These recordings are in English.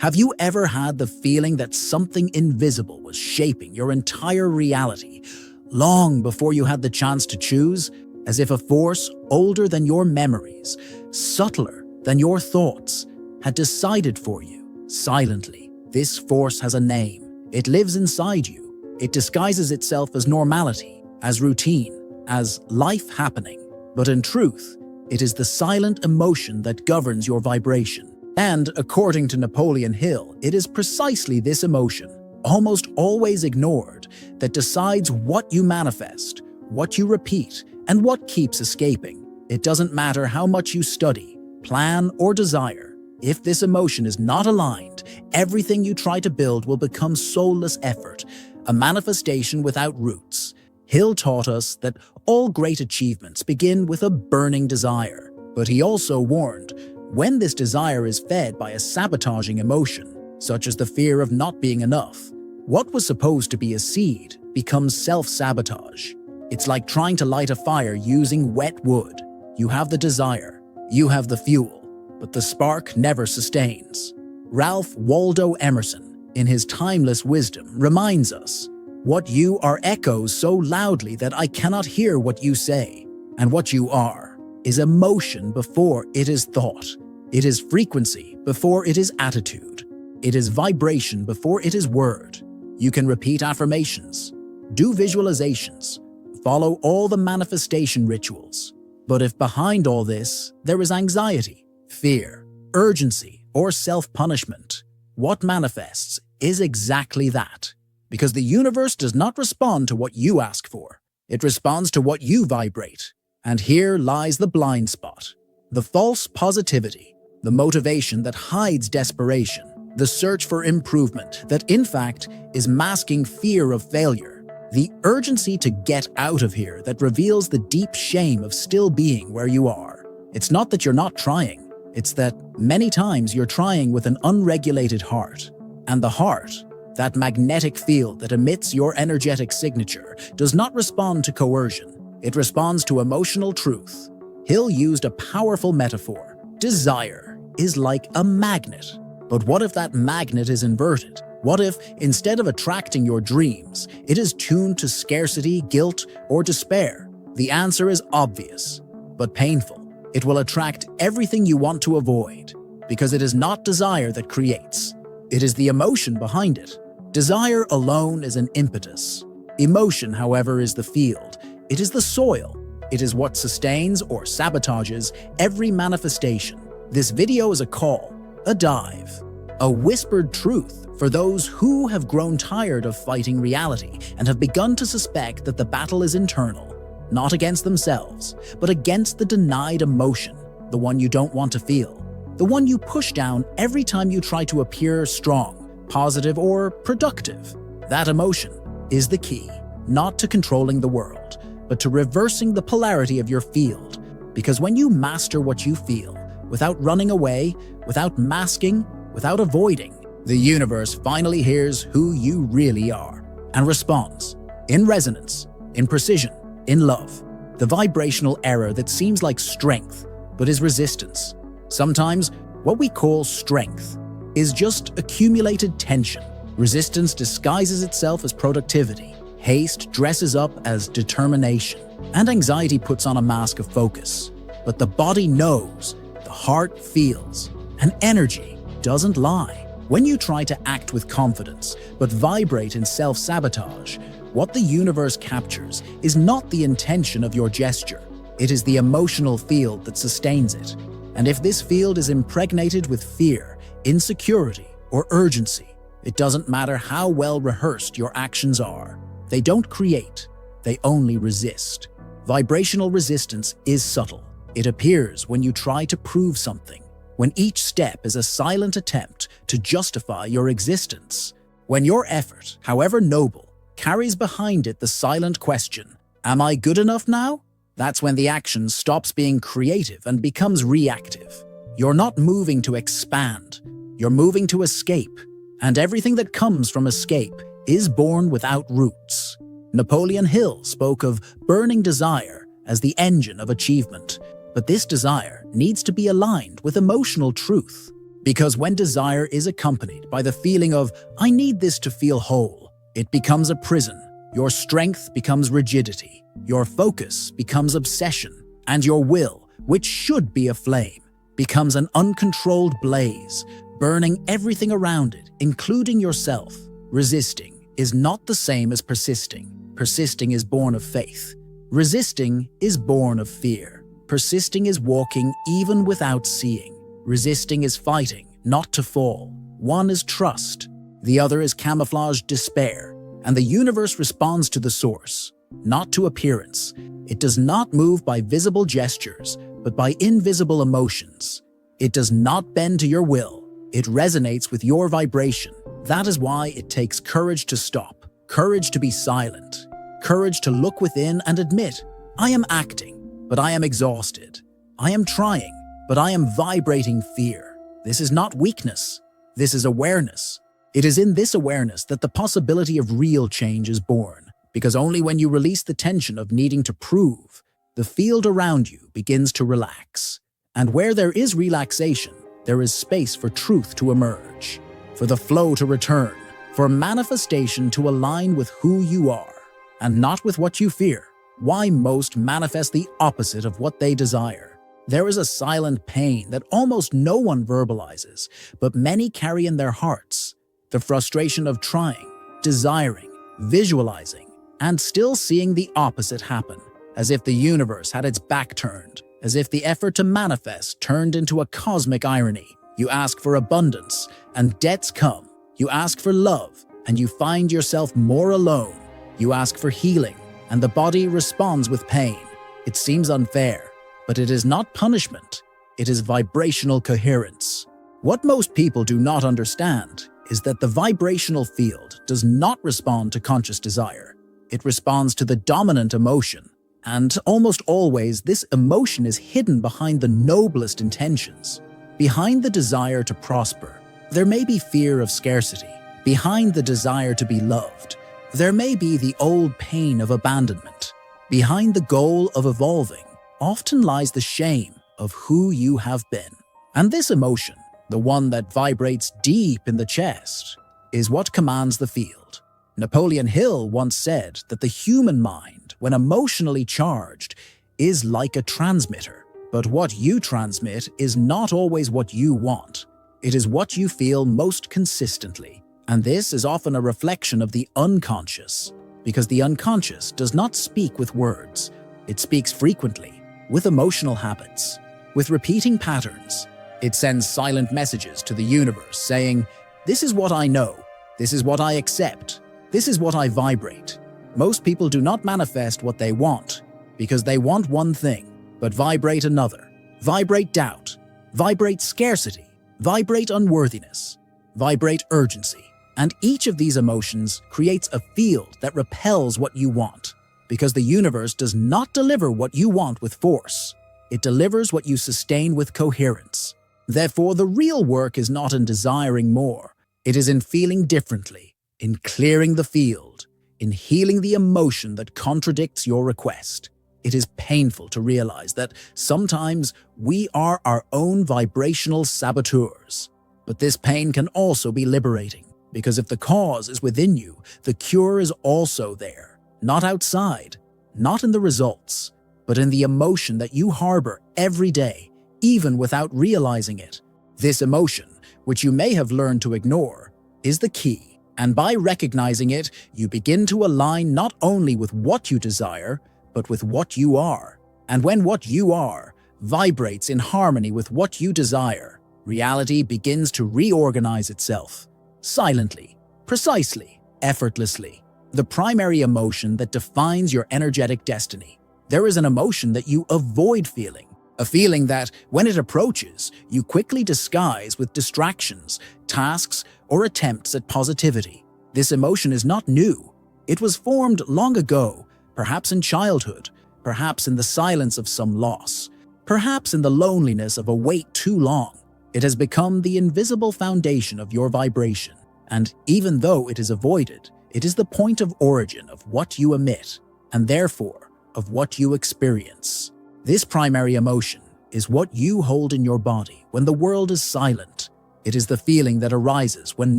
Have you ever had the feeling that something invisible was shaping your entire reality long before you had the chance to choose? As if a force older than your memories, subtler than your thoughts, had decided for you, silently. This force has a name. It lives inside you. It disguises itself as normality, as routine, as life happening. But in truth, it is the silent emotion that governs your vibration. And according to Napoleon Hill, it is precisely this emotion, almost always ignored, that decides what you manifest, what you repeat, and what keeps escaping. It doesn't matter how much you study, plan, or desire. If this emotion is not aligned, everything you try to build will become soulless effort, a manifestation without roots. Hill taught us that all great achievements begin with a burning desire, but he also warned, when this desire is fed by a sabotaging emotion, such as the fear of not being enough, what was supposed to be a seed becomes self-sabotage. It's like trying to light a fire using wet wood. You have the desire, you have the fuel, but the spark never sustains. Ralph Waldo Emerson, in his timeless wisdom, reminds us, "What you are echoes so loudly that I cannot hear what you say, and what you are is emotion before it is thought. It is frequency before it is attitude. It is vibration before it is word." You can repeat affirmations, do visualizations, follow all the manifestation rituals. But if behind all this there is anxiety, fear, urgency, or self-punishment, what manifests is exactly that. Because the universe does not respond to what you ask for. It responds to what you vibrate. And here lies the blind spot. The false positivity. The motivation that hides desperation, the search for improvement that in fact is masking fear of failure, the urgency to get out of here that reveals the deep shame of still being where you are. It's not that you're not trying, it's that many times you're trying with an unregulated heart. And the heart, that magnetic field that emits your energetic signature, does not respond to coercion, it responds to emotional truth. Hill used a powerful metaphor. Desire is like a magnet. But what if that magnet is inverted? What if, instead of attracting your dreams, it is tuned to scarcity, guilt, or despair? The answer is obvious, but painful. It will attract everything you want to avoid, because it is not desire that creates. It is the emotion behind it. Desire alone is an impetus. Emotion, however, is the field. It is the soil. It is what sustains or sabotages every manifestation. This video is a call, a dive, a whispered truth for those who have grown tired of fighting reality and have begun to suspect that the battle is internal, not against themselves, but against the denied emotion, the one you don't want to feel, the one you push down every time you try to appear strong, positive, or productive. That emotion is the key, not to controlling the world, but to reversing the polarity of your field. Because when you master what you feel, without running away, without masking, without avoiding, the universe finally hears who you really are and responds in resonance, in precision, in love. The vibrational error that seems like strength but is resistance. Sometimes what we call strength is just accumulated tension. Resistance disguises itself as productivity. Haste dresses up as determination. And anxiety puts on a mask of focus. But the body knows, the heart feels, and energy doesn't lie. When you try to act with confidence, but vibrate in self-sabotage, what the universe captures is not the intention of your gesture. It is the emotional field that sustains it. And if this field is impregnated with fear, insecurity, or urgency, it doesn't matter how well rehearsed your actions are. They don't create, they only resist. Vibrational resistance is subtle. It appears when you try to prove something, when each step is a silent attempt to justify your existence. When your effort, however noble, carries behind it the silent question, "Am I good enough now?" That's when the action stops being creative and becomes reactive. You're not moving to expand, you're moving to escape. And everything that comes from escape is born without roots. Napoleon Hill spoke of burning desire as the engine of achievement. But this desire needs to be aligned with emotional truth. Because when desire is accompanied by the feeling of, I need this to feel whole, it becomes a prison. Your strength becomes rigidity, your focus becomes obsession, and your will, which should be a flame, becomes an uncontrolled blaze, burning everything around it, including yourself. Resisting is not the same as persisting. Persisting is born of faith. Resisting is born of fear. Persisting is walking even without seeing. Resisting is fighting, not to fall. One is trust, the other is camouflaged despair, and the universe responds to the source, not to appearance. It does not move by visible gestures, but by invisible emotions. It does not bend to your will. It resonates with your vibration. That is why it takes courage to stop, courage to be silent, courage to look within and admit, I am acting, but I am exhausted. I am trying, but I am vibrating fear. This is not weakness. This is awareness. It is in this awareness that the possibility of real change is born, because only when you release the tension of needing to prove, the field around you begins to relax. And where there is relaxation, there is space for truth to emerge, for the flow to return, for manifestation to align with who you are, and not with what you fear. Why most manifest the opposite of what they desire. There is a silent pain that almost no one verbalizes, but many carry in their hearts. The frustration of trying, desiring, visualizing, and still seeing the opposite happen, as if the universe had its back turned, as if the effort to manifest turned into a cosmic irony. You ask for abundance, and debts come. You ask for love, and you find yourself more alone. You ask for healing, and the body responds with pain. It seems unfair. But it is not punishment, it is vibrational coherence. What most people do not understand is that the vibrational field does not respond to conscious desire. It responds to the dominant emotion, and almost always this emotion is hidden behind the noblest intentions. Behind the desire to prosper, there may be fear of scarcity. Behind the desire to be loved, there may be the old pain of abandonment. Behind the goal of evolving, often lies the shame of who you have been. And this emotion, the one that vibrates deep in the chest, is what commands the field. Napoleon Hill once said that the human mind, when emotionally charged, is like a transmitter. But what you transmit is not always what you want. It is what you feel most consistently. And this is often a reflection of the unconscious, because the unconscious does not speak with words. It speaks frequently, with emotional habits, with repeating patterns. It sends silent messages to the universe saying, this is what I know, this is what I accept, this is what I vibrate. Most people do not manifest what they want, because they want one thing, but vibrate another. Vibrate doubt, vibrate scarcity, vibrate unworthiness, vibrate urgency. And each of these emotions creates a field that repels what you want. Because the universe does not deliver what you want with force. It delivers what you sustain with coherence. Therefore, the real work is not in desiring more. It is in feeling differently, in clearing the field, in healing the emotion that contradicts your request. It is painful to realize that sometimes we are our own vibrational saboteurs. But this pain can also be liberating, because if the cause is within you, the cure is also there. Not outside, not in the results, but in the emotion that you harbor every day, even without realizing it. This emotion, which you may have learned to ignore, is the key. And by recognizing it, you begin to align not only with what you desire, but with what you are. And when what you are vibrates in harmony with what you desire, reality begins to reorganize itself. Silently, precisely, effortlessly. The primary emotion that defines your energetic destiny. There is an emotion that you avoid feeling, a feeling that, when it approaches, you quickly disguise with distractions, tasks, or attempts at positivity. This emotion is not new. It was formed long ago, perhaps in childhood, perhaps in the silence of some loss, perhaps in the loneliness of a wait too long. It has become the invisible foundation of your vibration, and even though it is avoided, it is the point of origin of what you emit, and therefore of what you experience. This primary emotion is what you hold in your body when the world is silent, It is the feeling that arises when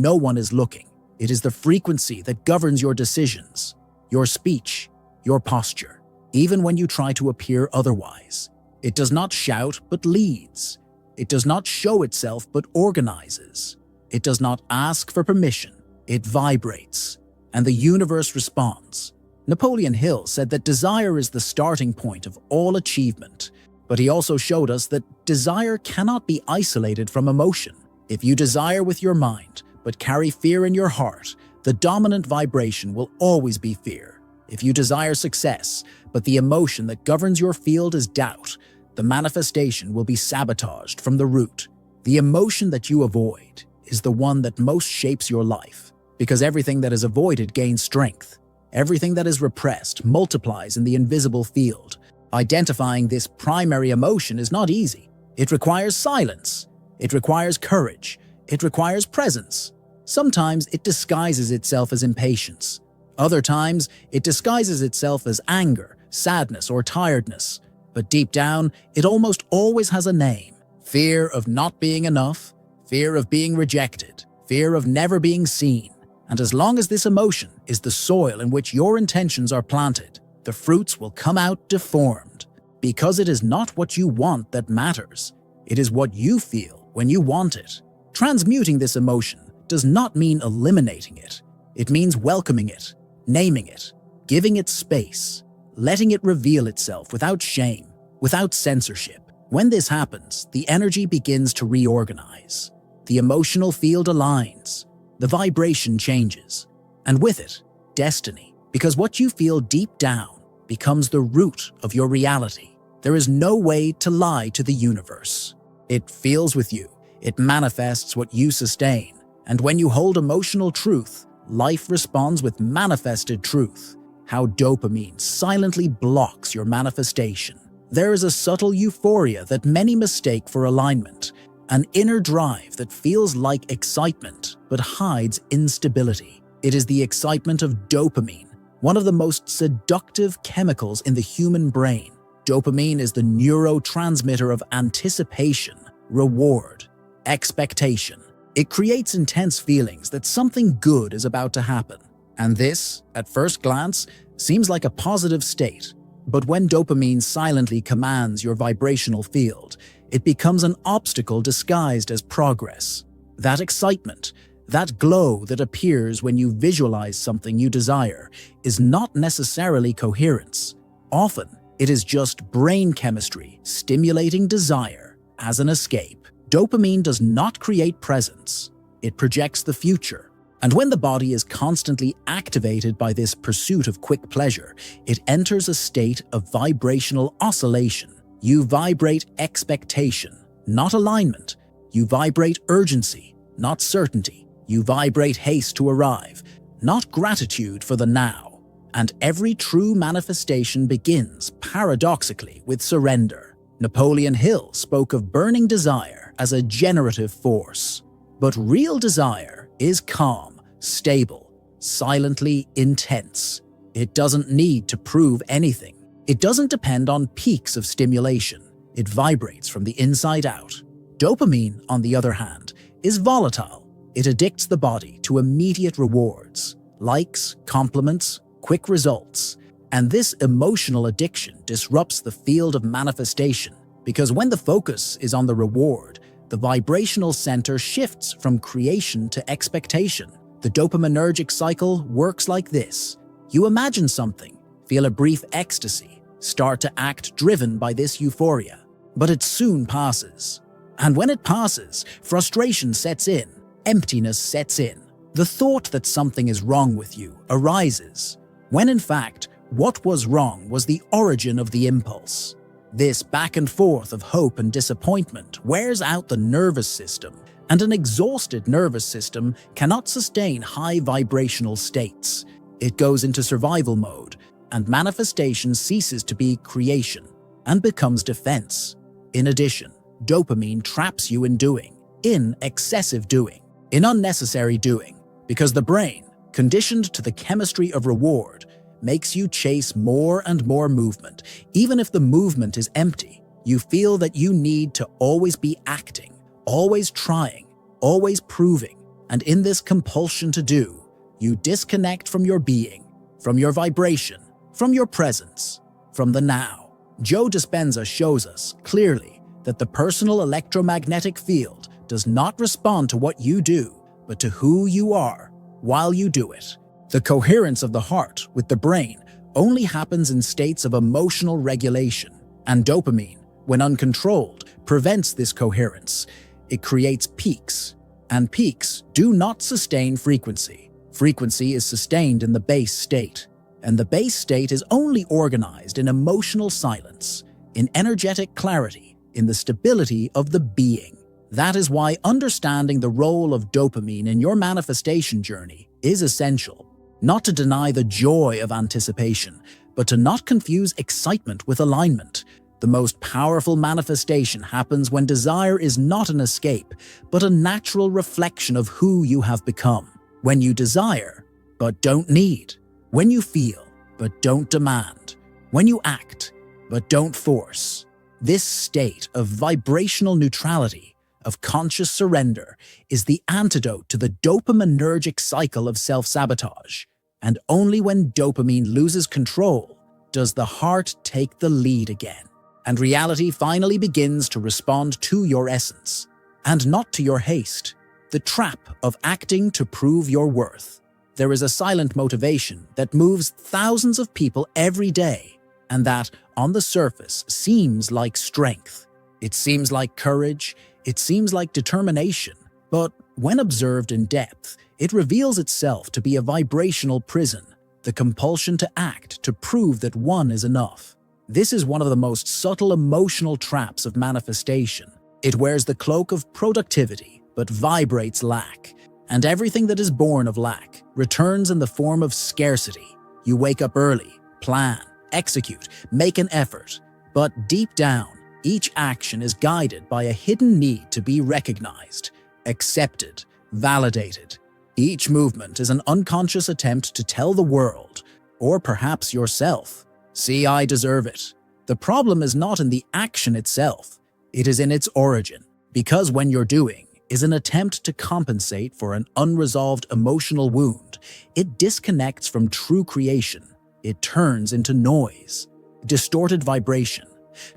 no one is looking. It is the frequency that governs your decisions, your speech, your posture, even when you try to appear otherwise. It does not shout but leads. It does not show itself but organizes. It does not ask for permission. It vibrates, and the universe responds. Napoleon Hill said that desire is the starting point of all achievement, but he also showed us that desire cannot be isolated from emotion. If you desire with your mind, but carry fear in your heart, the dominant vibration will always be fear. If you desire success, but the emotion that governs your field is doubt, the manifestation will be sabotaged from the root. The emotion that you avoid is the one that most shapes your life, because everything that is avoided gains strength. Everything that is repressed multiplies in the invisible field. Identifying this primary emotion is not easy. It requires silence. It requires courage. It requires presence. Sometimes it disguises itself as impatience. Other times, it disguises itself as anger, sadness, or tiredness. But deep down, it almost always has a name. Fear of not being enough, fear of being rejected, fear of never being seen. And as long as this emotion is the soil in which your intentions are planted, the fruits will come out deformed. Because it is not what you want that matters. It is what you feel when you want it. Transmuting this emotion does not mean eliminating it. It means welcoming it, naming it, giving it space, letting it reveal itself without shame, without censorship. When this happens, the energy begins to reorganize. The emotional field aligns. The vibration changes. And with it, destiny. Because what you feel deep down becomes the root of your reality. There is no way to lie to the universe. It feels with you. It manifests what you sustain. And when you hold emotional truth, life responds with manifested truth. How dopamine silently blocks your manifestation. There is a subtle euphoria that many mistake for alignment, an inner drive that feels like excitement but hides instability. It is the excitement of dopamine, one of the most seductive chemicals in the human brain. Dopamine is the neurotransmitter of anticipation, reward, expectation. It creates intense feelings that something good is about to happen. And this, at first glance, seems like a positive state. But when dopamine silently commands your vibrational field, it becomes an obstacle disguised as progress. That excitement, that glow that appears when you visualize something you desire, is not necessarily coherence. Often, it is just brain chemistry stimulating desire as an escape. Dopamine does not create presence. It projects the future. And when the body is constantly activated by this pursuit of quick pleasure, it enters a state of vibrational oscillation. You vibrate expectation, not alignment. You vibrate urgency, not certainty. You vibrate haste to arrive, not gratitude for the now. And every true manifestation begins, paradoxically, with surrender. Napoleon Hill spoke of burning desire as a generative force. But real desire is calm, stable, silently intense. It doesn't need to prove anything. It doesn't depend on peaks of stimulation. It vibrates from the inside out. Dopamine, on the other hand, is volatile. It addicts the body to immediate rewards, likes, compliments, quick results. And this emotional addiction disrupts the field of manifestation, because when the focus is on the reward, the vibrational center shifts from creation to expectation. The dopaminergic cycle works like this. You imagine something, feel a brief ecstasy, start to act driven by this euphoria. But it soon passes. And when it passes, frustration sets in, emptiness sets in. The thought that something is wrong with you arises, when in fact, what was wrong was the origin of the impulse. This back and forth of hope and disappointment wears out the nervous system, and an exhausted nervous system cannot sustain high vibrational states. It goes into survival mode, and manifestation ceases to be creation and becomes defense. In addition, dopamine traps you in doing, in excessive doing, in unnecessary doing, because the brain, conditioned to the chemistry of reward, makes you chase more and more movement. Even if the movement is empty, you feel that you need to always be acting, always trying, always proving, and in this compulsion to do, you disconnect from your being, from your vibration, from your presence, from the now. Joe Dispenza shows us clearly that the personal electromagnetic field does not respond to what you do, but to who you are while you do it. The coherence of the heart with the brain only happens in states of emotional regulation, and dopamine, when uncontrolled, prevents this coherence. It creates peaks, and peaks do not sustain frequency. Frequency is sustained in the base state, and the base state is only organized in emotional silence, in energetic clarity, in the stability of the being. That is why understanding the role of dopamine in your manifestation journey is essential. Not to deny the joy of anticipation, but to not confuse excitement with alignment. The most powerful manifestation happens when desire is not an escape, but a natural reflection of who you have become. When you desire, but don't need. When you feel, but don't demand. When you act, but don't force. This state of vibrational neutrality, of conscious surrender, is the antidote to the dopaminergic cycle of self-sabotage. And only when dopamine loses control does the heart take the lead again, and reality finally begins to respond to your essence, and not to your haste. The trap of acting to prove your worth. There is a silent motivation that moves thousands of people every day, and that, on the surface, seems like strength. It seems like courage, it seems like determination, but when observed in depth, it reveals itself to be a vibrational prison, the compulsion to act to prove that one is enough. This is one of the most subtle emotional traps of manifestation. It wears the cloak of productivity, but vibrates lack. And everything that is born of lack returns in the form of scarcity. You wake up early, plan, execute, make an effort, but deep down, each action is guided by a hidden need to be recognized, accepted, validated. Each movement is an unconscious attempt to tell the world, or perhaps yourself, "See, I deserve it." The problem is not in the action itself, it is in its origin, because when you're doing is an attempt to compensate for an unresolved emotional wound, it disconnects from true creation. It turns into noise, distorted vibration.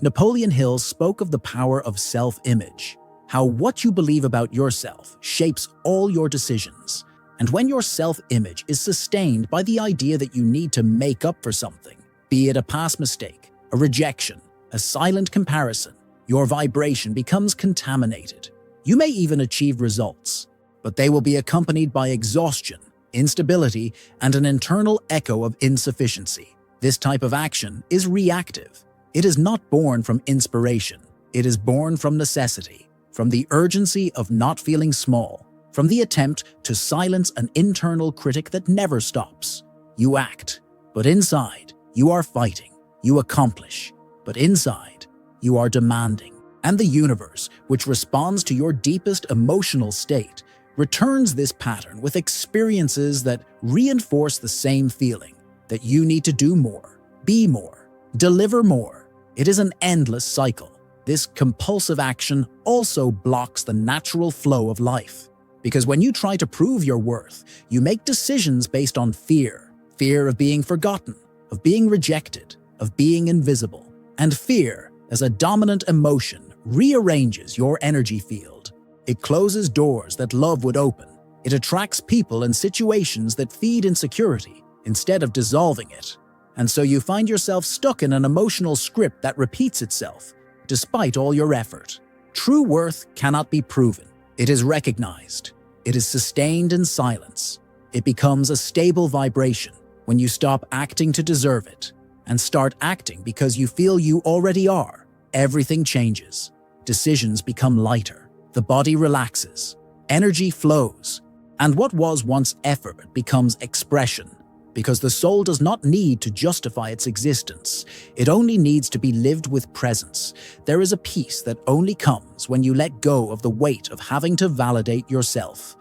Napoleon Hill spoke of the power of self-image, how what you believe about yourself shapes all your decisions. And when your self-image is sustained by the idea that you need to make up for something, be it a past mistake, a rejection, a silent comparison, your vibration becomes contaminated. You may even achieve results, but they will be accompanied by exhaustion, instability, and an internal echo of insufficiency. This type of action is reactive. It is not born from inspiration. It is born from necessity, from the urgency of not feeling small, from the attempt to silence an internal critic that never stops. You act, but inside, you are fighting. You accomplish, but inside, you are demanding. And the universe, which responds to your deepest emotional state, returns this pattern with experiences that reinforce the same feeling, that you need to do more, be more, deliver more. It is an endless cycle. This compulsive action also blocks the natural flow of life. Because when you try to prove your worth, you make decisions based on fear. Fear of being forgotten, of being rejected, of being invisible. And fear, as a dominant emotion, rearranges your energy field. It closes doors that love would open. It attracts people and situations that feed insecurity instead of dissolving it. And so you find yourself stuck in an emotional script that repeats itself, despite all your effort. True worth cannot be proven. It is recognized. It is sustained in silence. It becomes a stable vibration when you stop acting to deserve it and start acting because you feel you already are. Everything changes. Decisions become lighter. The body relaxes. Energy flows. And what was once effort becomes expression, because the soul does not need to justify its existence. It only needs to be lived with presence. There is a peace that only comes when you let go of the weight of having to validate yourself.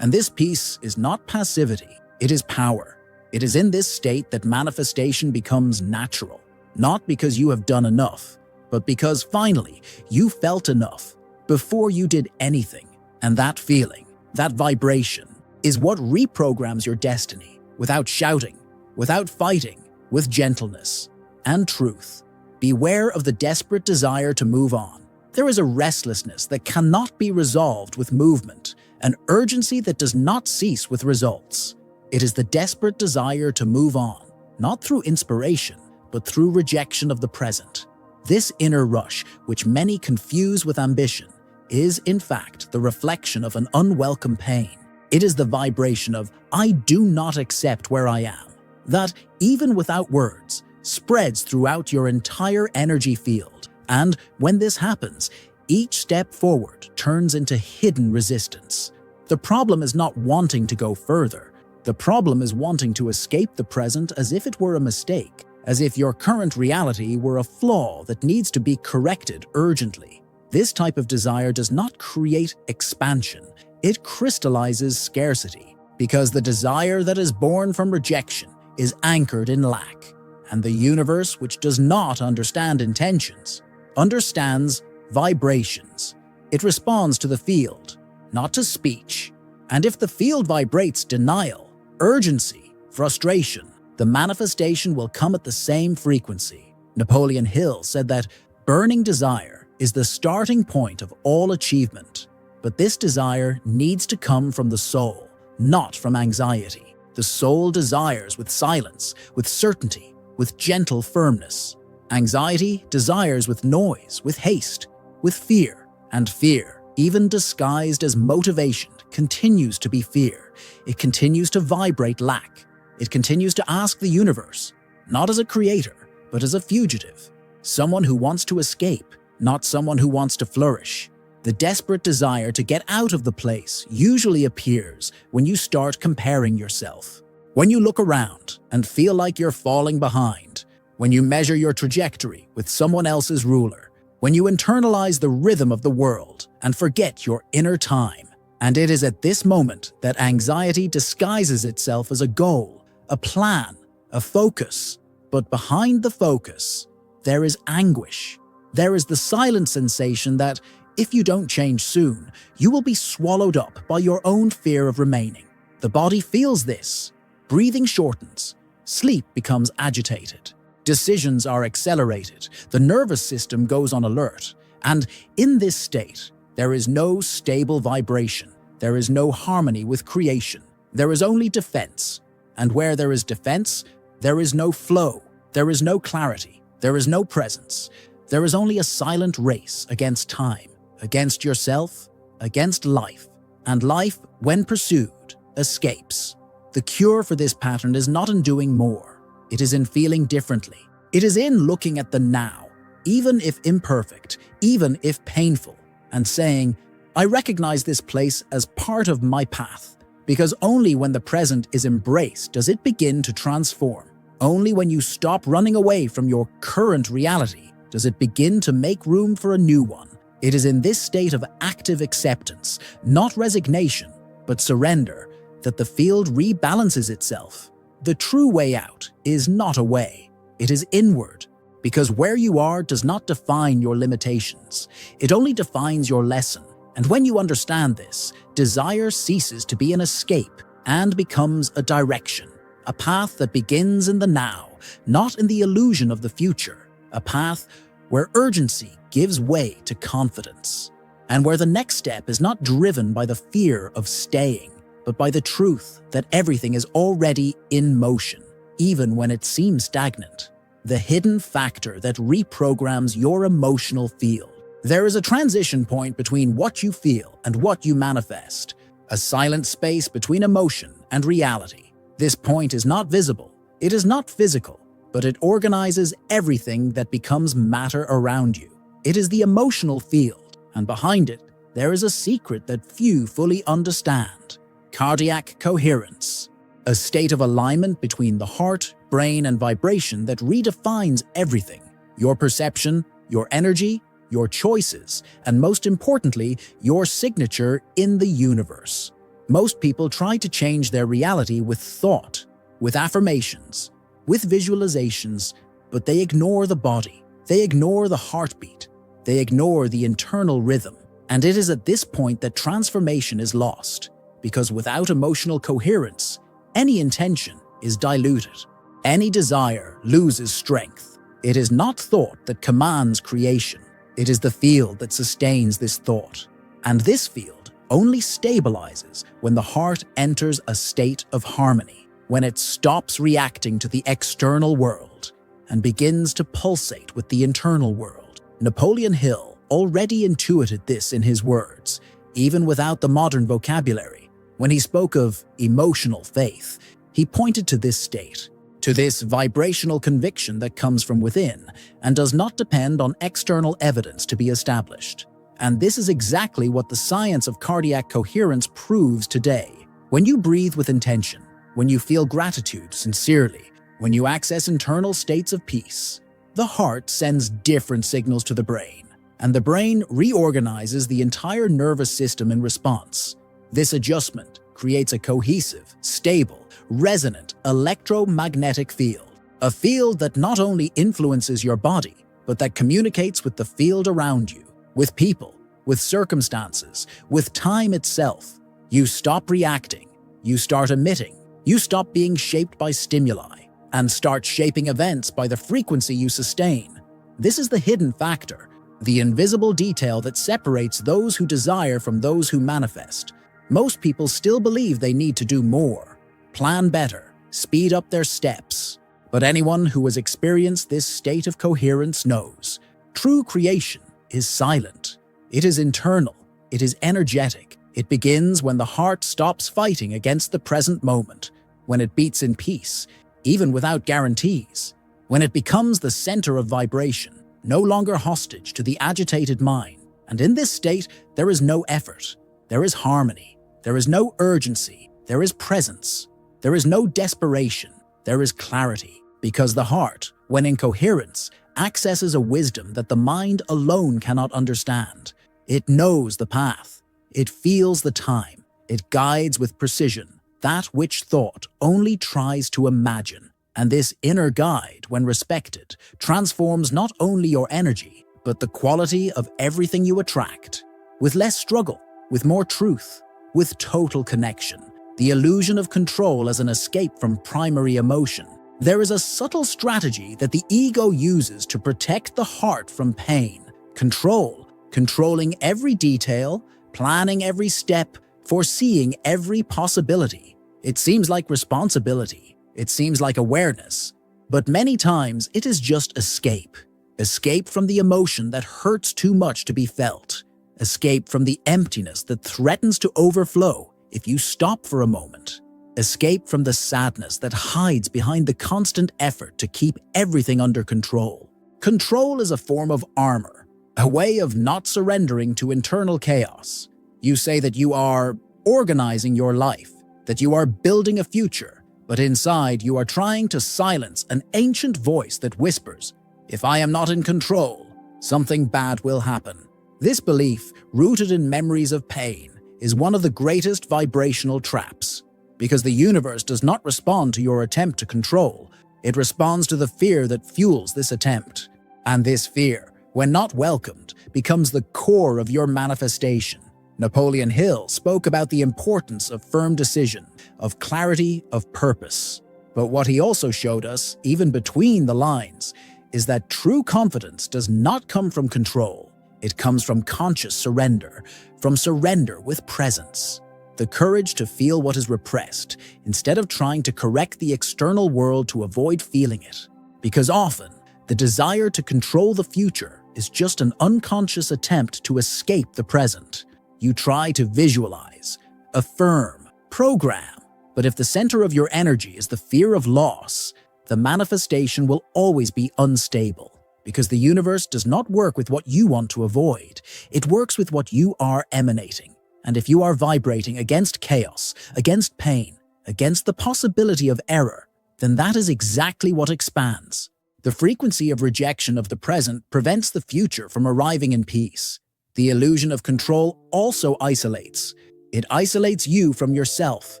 And this peace is not passivity, it is power. It is in this state that manifestation becomes natural, not because you have done enough, but because finally you felt enough before you did anything. And that feeling, that vibration, is what reprograms your destiny without shouting, without fighting, with gentleness and truth. Beware of the desperate desire to move on. There is a restlessness that cannot be resolved with movement, an urgency that does not cease with results. It is the desperate desire to move on, not through inspiration, but through rejection of the present. This inner rush, which many confuse with ambition, is in fact the reflection of an unwelcome pain. It is the vibration of "I do not accept where I am," that, even without words, spreads throughout your entire energy field. And when this happens, each step forward turns into hidden resistance. The problem is not wanting to go further. The problem is wanting to escape the present as if it were a mistake, as if your current reality were a flaw that needs to be corrected urgently. This type of desire does not create expansion, it crystallizes scarcity, because the desire that is born from rejection is anchored in lack. And the universe, which does not understand intentions, understands vibrations. It responds to the field, not to speech. And if the field vibrates denial, urgency, frustration, the manifestation will come at the same frequency. Napoleon Hill said that burning desire is the starting point of all achievement. But this desire needs to come from the soul, not from anxiety. The soul desires with silence, with certainty, with gentle firmness. Anxiety desires with noise, with haste, with fear. And fear, even disguised as motivation, continues to be fear. It continues to vibrate lack. It continues to ask the universe, not as a creator, but as a fugitive. Someone who wants to escape, not someone who wants to flourish. The desperate desire to get out of the place usually appears when you start comparing yourself. When you look around and feel like you're falling behind. When you measure your trajectory with someone else's ruler. When you internalize the rhythm of the world and forget your inner time. And it is at this moment that anxiety disguises itself as a goal, a plan, a focus. But behind the focus, there is anguish. There is the silent sensation that, if you don't change soon, you will be swallowed up by your own fear of remaining. The body feels this. Breathing shortens. Sleep becomes agitated. Decisions are accelerated. The nervous system goes on alert. And in this state, there is no stable vibration. There is no harmony with creation. There is only defense. And where there is defense, there is no flow. There is no clarity. There is no presence. There is only a silent race against time. Against yourself, against life. And life, when pursued, escapes. The cure for this pattern is not in doing more. It is in feeling differently. It is in looking at the now, even if imperfect, even if painful, and saying, I recognize this place as part of my path. Because only when the present is embraced does it begin to transform. Only when you stop running away from your current reality does it begin to make room for a new one. It is in this state of active acceptance, not resignation, but surrender, that the field rebalances itself. The true way out is not away, it is inward, because where you are does not define your limitations. It only defines your lesson. And when you understand this, desire ceases to be an escape and becomes a direction, a path that begins in the now, not in the illusion of the future, a path where urgency gives way to confidence, and where the next step is not driven by the fear of staying, but by the truth that everything is already in motion, even when it seems stagnant. The hidden factor that reprograms your emotional field. There is a transition point between what you feel and what you manifest, a silent space between emotion and reality. This point is not visible, it is not physical, but it organizes everything that becomes matter around you. It is the emotional field, and behind it, there is a secret that few fully understand. Cardiac coherence, a state of alignment between the heart, brain, and vibration that redefines everything. Your perception, your energy, your choices, and most importantly, your signature in the universe. Most people try to change their reality with thought, with affirmations, with visualizations, but they ignore the body, they ignore the heartbeat, they ignore the internal rhythm. And it is at this point that transformation is lost, because without emotional coherence, any intention is diluted. Any desire loses strength. It is not thought that commands creation. It is the field that sustains this thought. And this field only stabilizes when the heart enters a state of harmony, when it stops reacting to the external world and begins to pulsate with the internal world. Napoleon Hill already intuited this in his words, even without the modern vocabulary. When he spoke of emotional faith, he pointed to this state, to this vibrational conviction that comes from within and does not depend on external evidence to be established. And this is exactly what the science of cardiac coherence proves today. When you breathe with intention, when you feel gratitude sincerely, when you access internal states of peace, the heart sends different signals to the brain, and the brain reorganizes the entire nervous system in response. This adjustment creates a cohesive, stable, resonant electromagnetic field, a field that not only influences your body, but that communicates with the field around you, with people, with circumstances, with time itself. You stop reacting, you start emitting, you stop being shaped by stimuli, and start shaping events by the frequency you sustain. This is the hidden factor, the invisible detail that separates those who desire from those who manifest. Most people still believe they need to do more, plan better, speed up their steps. But anyone who has experienced this state of coherence knows true creation is silent. It is internal. It is energetic. It begins when the heart stops fighting against the present moment, when it beats in peace, even without guarantees, when it becomes the center of vibration, no longer hostage to the agitated mind. And in this state, there is no effort. There is harmony. There is no urgency. There is presence. There is no desperation. There is clarity, because the heart, when in coherence, accesses a wisdom that the mind alone cannot understand. It knows the path. It feels the time. It guides with precision that which thought only tries to imagine. And this inner guide, when respected, transforms not only your energy, but the quality of everything you attract. With less struggle, with more truth, with total connection, the illusion of control as an escape from primary emotion. There is a subtle strategy that the ego uses to protect the heart from pain. Controlling every detail, planning every step, foreseeing every possibility. It seems like responsibility. It seems like awareness. But many times it is just escape. Escape from the emotion that hurts too much to be felt. Escape from the emptiness that threatens to overflow if you stop for a moment. Escape from the sadness that hides behind the constant effort to keep everything under control. Control is a form of armor, a way of not surrendering to internal chaos. You say that you are organizing your life, that you are building a future, but inside you are trying to silence an ancient voice that whispers, "If I am not in control, something bad will happen." This belief, rooted in memories of pain, is one of the greatest vibrational traps, because the universe does not respond to your attempt to control. It responds to the fear that fuels this attempt. And this fear, when not welcomed, becomes the core of your manifestation. Napoleon Hill spoke about the importance of firm decision, of clarity, of purpose. But what he also showed us, even between the lines, is that true confidence does not come from control. It comes from conscious surrender, from surrender with presence. The courage to feel what is repressed, instead of trying to correct the external world to avoid feeling it. Because often, the desire to control the future is just an unconscious attempt to escape the present. You try to visualize, affirm, program, but if the center of your energy is the fear of loss, the manifestation will always be unstable. Because the universe does not work with what you want to avoid. It works with what you are emanating. And if you are vibrating against chaos, against pain, against the possibility of error, then that is exactly what expands. The frequency of rejection of the present prevents the future from arriving in peace. The illusion of control also isolates. It isolates you from yourself,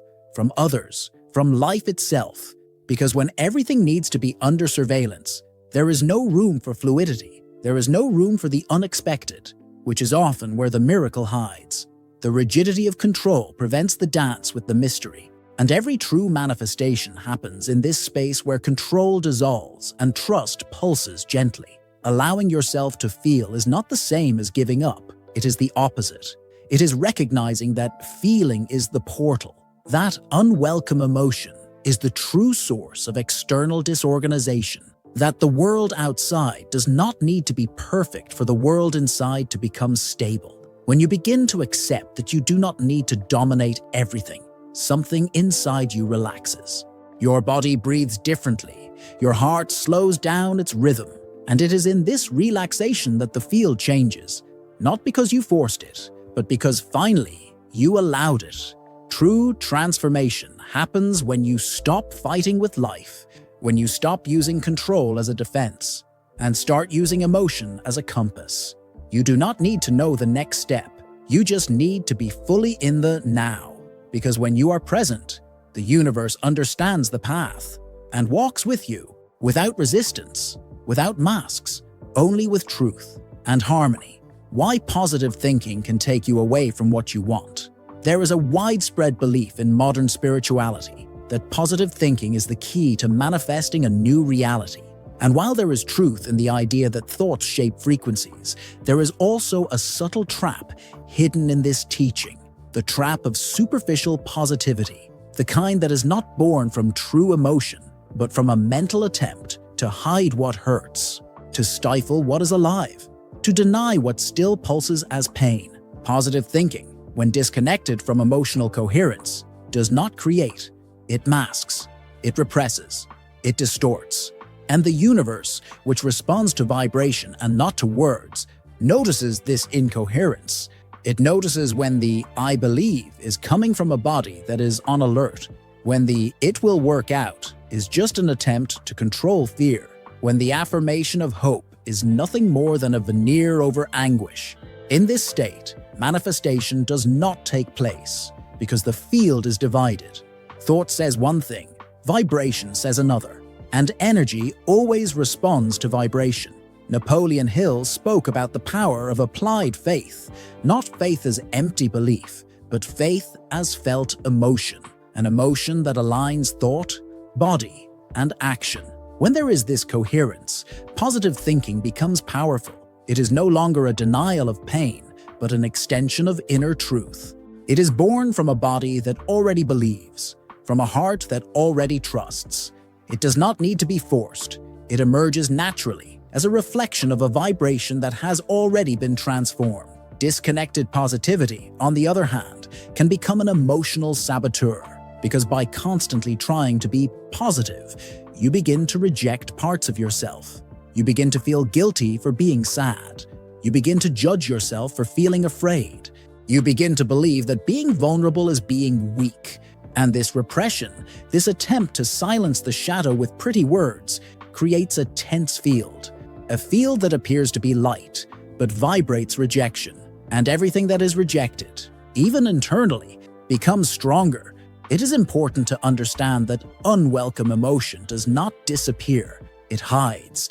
from others, from life itself. Because when everything needs to be under surveillance, there is no room for fluidity. There is no room for the unexpected. which is often where the miracle hides. The rigidity of control prevents the dance with the mystery, and every true manifestation happens in this space where control dissolves and trust pulses gently. Allowing yourself to feel is not the same as giving up. It is the opposite. It is recognizing that feeling is the portal. That unwelcome emotion is the true source of external disorganization. That the world outside does not need to be perfect for the world inside to become stable. When you begin to accept that you do not need to dominate everything, something inside you relaxes. Your body breathes differently. Your heart slows down its rhythm. And it is in this relaxation that the field changes. Not because you forced it, but because finally you allowed it. True transformation happens when you stop fighting with life, when you stop using control as a defense, and start using emotion as a compass. You do not need to know the next step. You just need to be fully in the now. Because when you are present, the universe understands the path and walks with you without resistance, without masks, only with truth and harmony. Why positive thinking can take you away from what you want. There is a widespread belief in modern spirituality that positive thinking is the key to manifesting a new reality. And while there is truth in the idea that thoughts shape frequencies, there is also a subtle trap hidden in this teaching, the trap of superficial positivity, the kind that is not born from true emotion, but from a mental attempt to hide what hurts, to stifle what is alive, to deny what still pulses as pain. Positive thinking, when disconnected from emotional coherence, does not create. It masks, it represses, it distorts. And the universe, which responds to vibration and not to words, notices this incoherence. It notices when the "I believe" is coming from a body that is on alert, when the "it will work out" is just an attempt to control fear, when the affirmation of hope is nothing more than a veneer over anguish. In this state, manifestation does not take place because the field is divided. Thought says one thing, vibration says another, and energy always responds to vibration. Napoleon Hill spoke about the power of applied faith, not faith as empty belief, but faith as felt emotion, an emotion that aligns thought, body, and action. When there is this coherence, positive thinking becomes powerful. It is no longer a denial of pain, but an extension of inner truth. It is born from a body that already believes, from a heart that already trusts. It does not need to be forced. It emerges naturally as a reflection of a vibration that has already been transformed. Disconnected positivity, on the other hand, can become an emotional saboteur, because by constantly trying to be positive, you begin to reject parts of yourself. You begin to feel guilty for being sad. You begin to judge yourself for feeling afraid. You begin to believe that being vulnerable is being weak. And this repression, this attempt to silence the shadow with pretty words, creates a tense field. A field that appears to be light, but vibrates rejection. And everything that is rejected, even internally, becomes stronger. It is important to understand that unwelcome emotion does not disappear, it hides.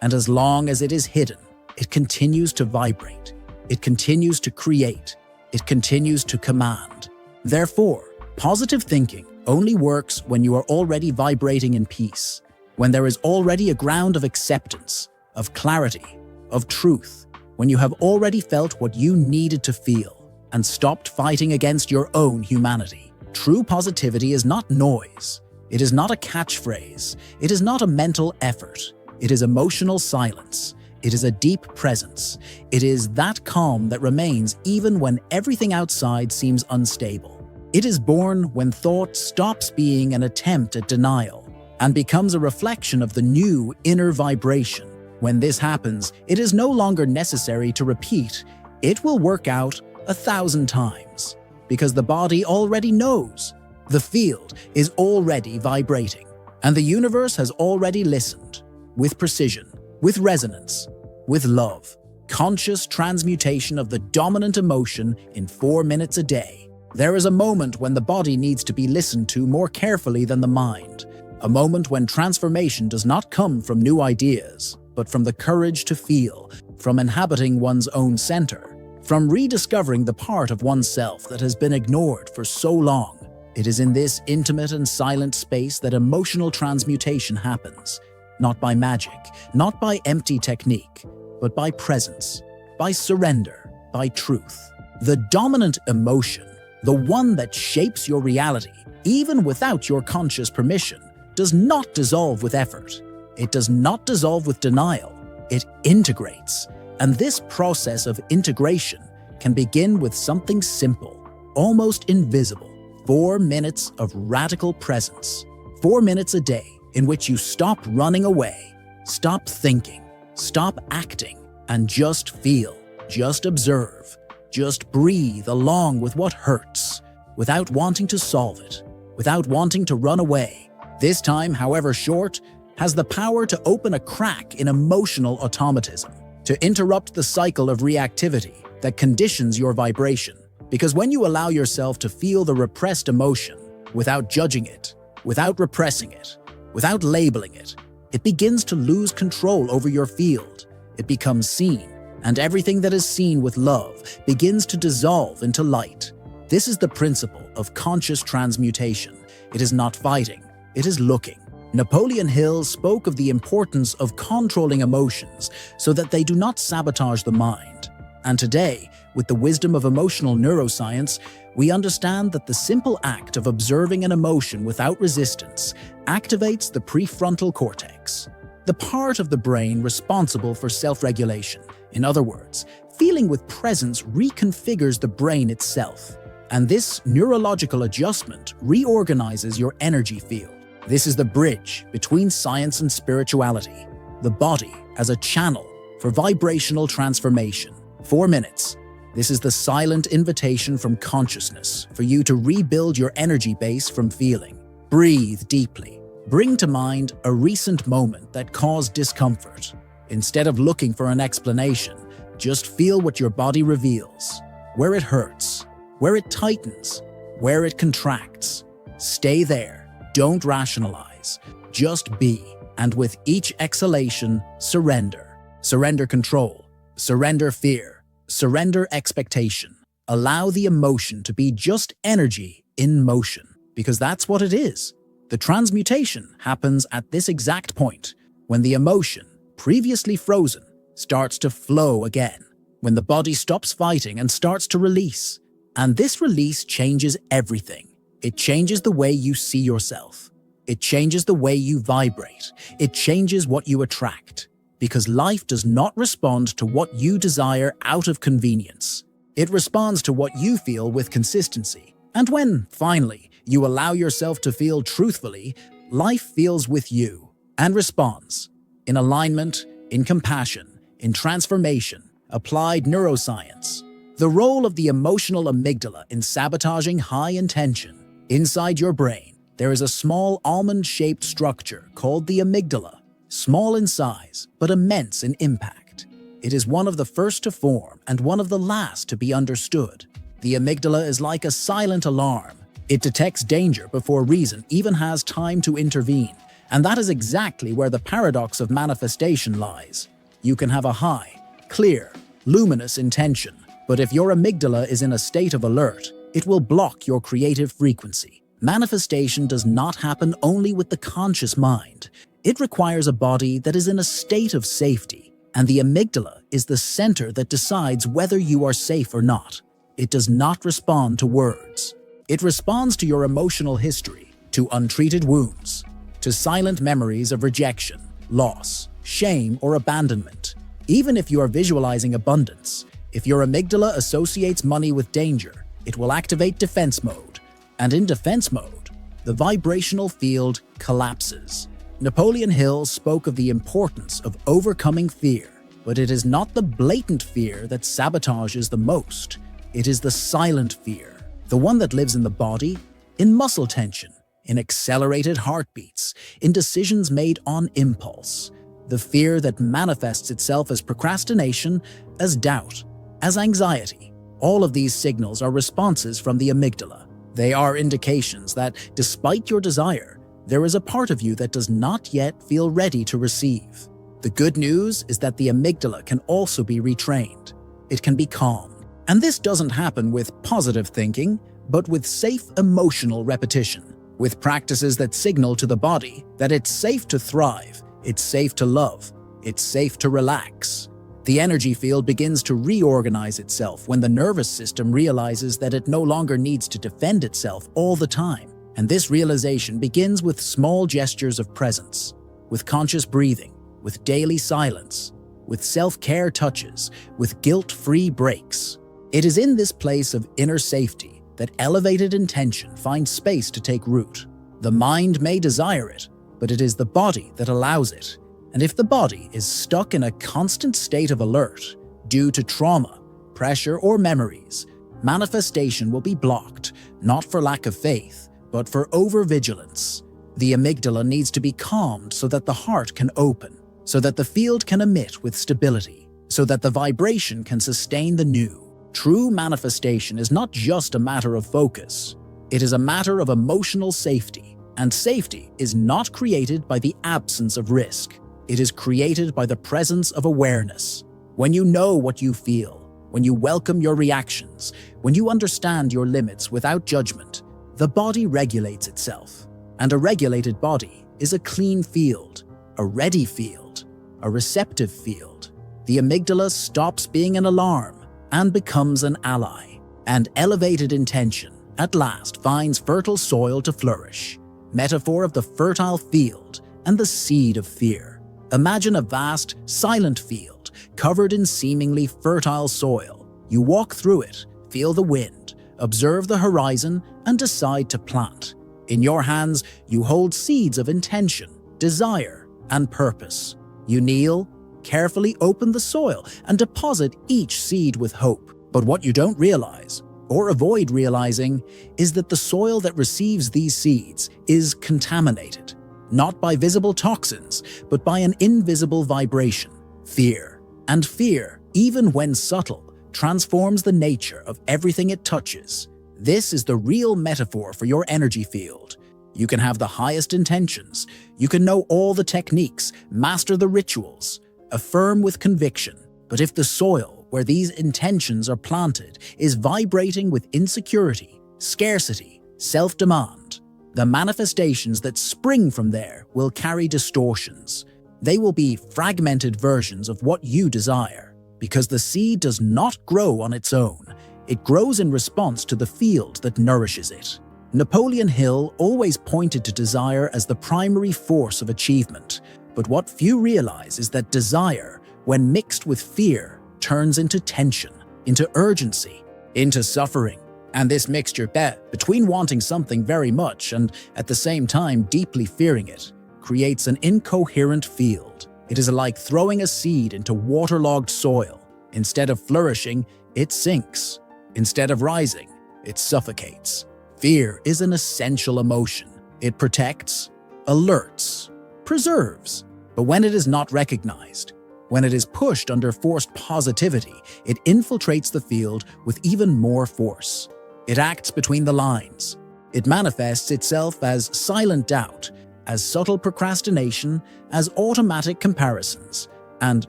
And as long as it is hidden, it continues to vibrate. It continues to create. It continues to command. Therefore, positive thinking only works when you are already vibrating in peace, when there is already a ground of acceptance, of clarity, of truth, when you have already felt what you needed to feel and stopped fighting against your own humanity. True positivity is not noise. It is not a catchphrase. It is not a mental effort. It is emotional silence. It is a deep presence. It is that calm that remains even when everything outside seems unstable. It is born when thought stops being an attempt at denial and becomes a reflection of the new inner vibration. When this happens, it is no longer necessary to repeat, "It will work out" 1,000 times, because the body already knows. The field is already vibrating, and the universe has already listened, with precision, with resonance, with love. Conscious transmutation of the dominant emotion in 4 minutes a day. There is a moment when the body needs to be listened to more carefully than the mind. A moment when transformation does not come from new ideas, but from the courage to feel, from inhabiting one's own center. from rediscovering the part of oneself that has been ignored for so long. It is in this intimate and silent space that emotional transmutation happens, not by magic, not by empty technique, but by presence, by surrender, by truth. The dominant emotion, the one that shapes your reality, even without your conscious permission, does not dissolve with effort. It does not dissolve with denial. It integrates. And this process of integration can begin with something simple, almost invisible. 4 minutes of radical presence. 4 minutes a day in which you stop running away, stop thinking, stop acting, and just feel, just observe, just breathe along with what hurts, without wanting to solve it, without wanting to run away. This time, however short, has the power to open a crack in emotional automatism, to interrupt the cycle of reactivity that conditions your vibration. Because when you allow yourself to feel the repressed emotion without judging it, without repressing it, without labeling it, it begins to lose control over your field. It becomes seen, and everything that is seen with love begins to dissolve into light. This is the principle of conscious transmutation. It is not fighting, it is looking. Napoleon Hill spoke of the importance of controlling emotions so that they do not sabotage the mind. And today, with the wisdom of emotional neuroscience, we understand that the simple act of observing an emotion without resistance activates the prefrontal cortex, the part of the brain responsible for self-regulation. In other words, feeling with presence reconfigures the brain itself. And this neurological adjustment reorganizes your energy field. This is the bridge between science and spirituality, the body as a channel for vibrational transformation. 4 minutes. This is the silent invitation from consciousness for you to rebuild your energy base from feeling. Breathe deeply. Bring to mind a recent moment that caused discomfort. Instead of looking for an explanation, just feel what your body reveals, where it hurts, where it tightens, where it contracts. Stay there. Don't rationalize. Just be. And with each exhalation, surrender. Surrender control. Surrender fear. Surrender expectation. Allow the emotion to be just energy in motion, because that's what it is. The transmutation happens at this exact point, when the emotion, previously frozen, starts to flow again, when the body stops fighting and starts to release. And this release changes everything. It changes the way you see yourself. It changes the way you vibrate. It changes what you attract. Because life does not respond to what you desire out of convenience. It responds to what you feel with consistency. And when, finally, you allow yourself to feel truthfully, life feels with you and responds. In alignment, in compassion, in transformation, applied neuroscience. The role of the emotional amygdala in sabotaging high intention. Inside your brain, there is a small almond-shaped structure called the amygdala. Small in size, but immense in impact. It is one of the first to form and one of the last to be understood. The amygdala is like a silent alarm. It detects danger before reason even has time to intervene. And that is exactly where the paradox of manifestation lies. You can have a high, clear, luminous intention, but if your amygdala is in a state of alert, it will block your creative frequency. Manifestation does not happen only with the conscious mind. It requires a body that is in a state of safety, and the amygdala is the center that decides whether you are safe or not. It does not respond to words. It responds to your emotional history, to untreated wounds, to silent memories of rejection, loss, shame, or abandonment. Even if you are visualizing abundance, if your amygdala associates money with danger, it will activate defense mode. And in defense mode, the vibrational field collapses. Napoleon Hill spoke of the importance of overcoming fear, but it is not the blatant fear that sabotages the most. It is the silent fear, the one that lives in the body, in muscle tension, in accelerated heartbeats, in decisions made on impulse. The fear that manifests itself as procrastination, as doubt, as anxiety. All of these signals are responses from the amygdala. They are indications that, despite your desire, there is a part of you that does not yet feel ready to receive. The good news is that the amygdala can also be retrained. It can be calmed. And this doesn't happen with positive thinking, but with safe emotional repetition, with practices that signal to the body that it's safe to thrive, it's safe to love, it's safe to relax. The energy field begins to reorganize itself when the nervous system realizes that it no longer needs to defend itself all the time. And this realization begins with small gestures of presence, with conscious breathing, with daily silence, with self-care touches, with guilt-free breaks. It is in this place of inner safety that elevated intention finds space to take root. The mind may desire it, but it is the body that allows it. And if the body is stuck in a constant state of alert due to trauma, pressure, or memories, manifestation will be blocked, not for lack of faith, but for overvigilance. The amygdala needs to be calmed so that the heart can open, so that the field can emit with stability, so that the vibration can sustain the new. True manifestation is not just a matter of focus. It is a matter of emotional safety, and safety is not created by the absence of risk. It is created by the presence of awareness. When you know what you feel, when you welcome your reactions, when you understand your limits without judgment, the body regulates itself. And a regulated body is a clean field, a ready field, a receptive field. The amygdala stops being an alarm and becomes an ally. And elevated intention, at last, finds fertile soil to flourish. Metaphor of the fertile field and the seed of fear. Imagine a vast, silent field covered in seemingly fertile soil. You walk through it, feel the wind, observe the horizon, and decide to plant. In your hands, you hold seeds of intention, desire, and purpose. You kneel, carefully open the soil, and deposit each seed with hope. But what you don't realize, or avoid realizing, is that the soil that receives these seeds is contaminated. Not by visible toxins, but by an invisible vibration, fear. And fear, even when subtle, transforms the nature of everything it touches. This is the real metaphor for your energy field. You can have the highest intentions, you can know all the techniques, master the rituals, affirm with conviction. But if the soil where these intentions are planted is vibrating with insecurity, scarcity, self-demand, the manifestations that spring from there will carry distortions. They will be fragmented versions of what you desire, because the seed does not grow on its own. It grows in response to the field that nourishes it. Napoleon Hill always pointed to desire as the primary force of achievement, but what few realize is that desire, when mixed with fear, turns into tension, into urgency, into suffering. And this mixture between wanting something very much and at the same time deeply fearing it creates an incoherent field. It is like throwing a seed into waterlogged soil. Instead of flourishing, it sinks. Instead of rising, it suffocates. Fear is an essential emotion. It protects, alerts, preserves. But when it is not recognized, when it is pushed under forced positivity, it infiltrates the field with even more force. It acts between the lines. It manifests itself as silent doubt, as subtle procrastination, as automatic comparisons, and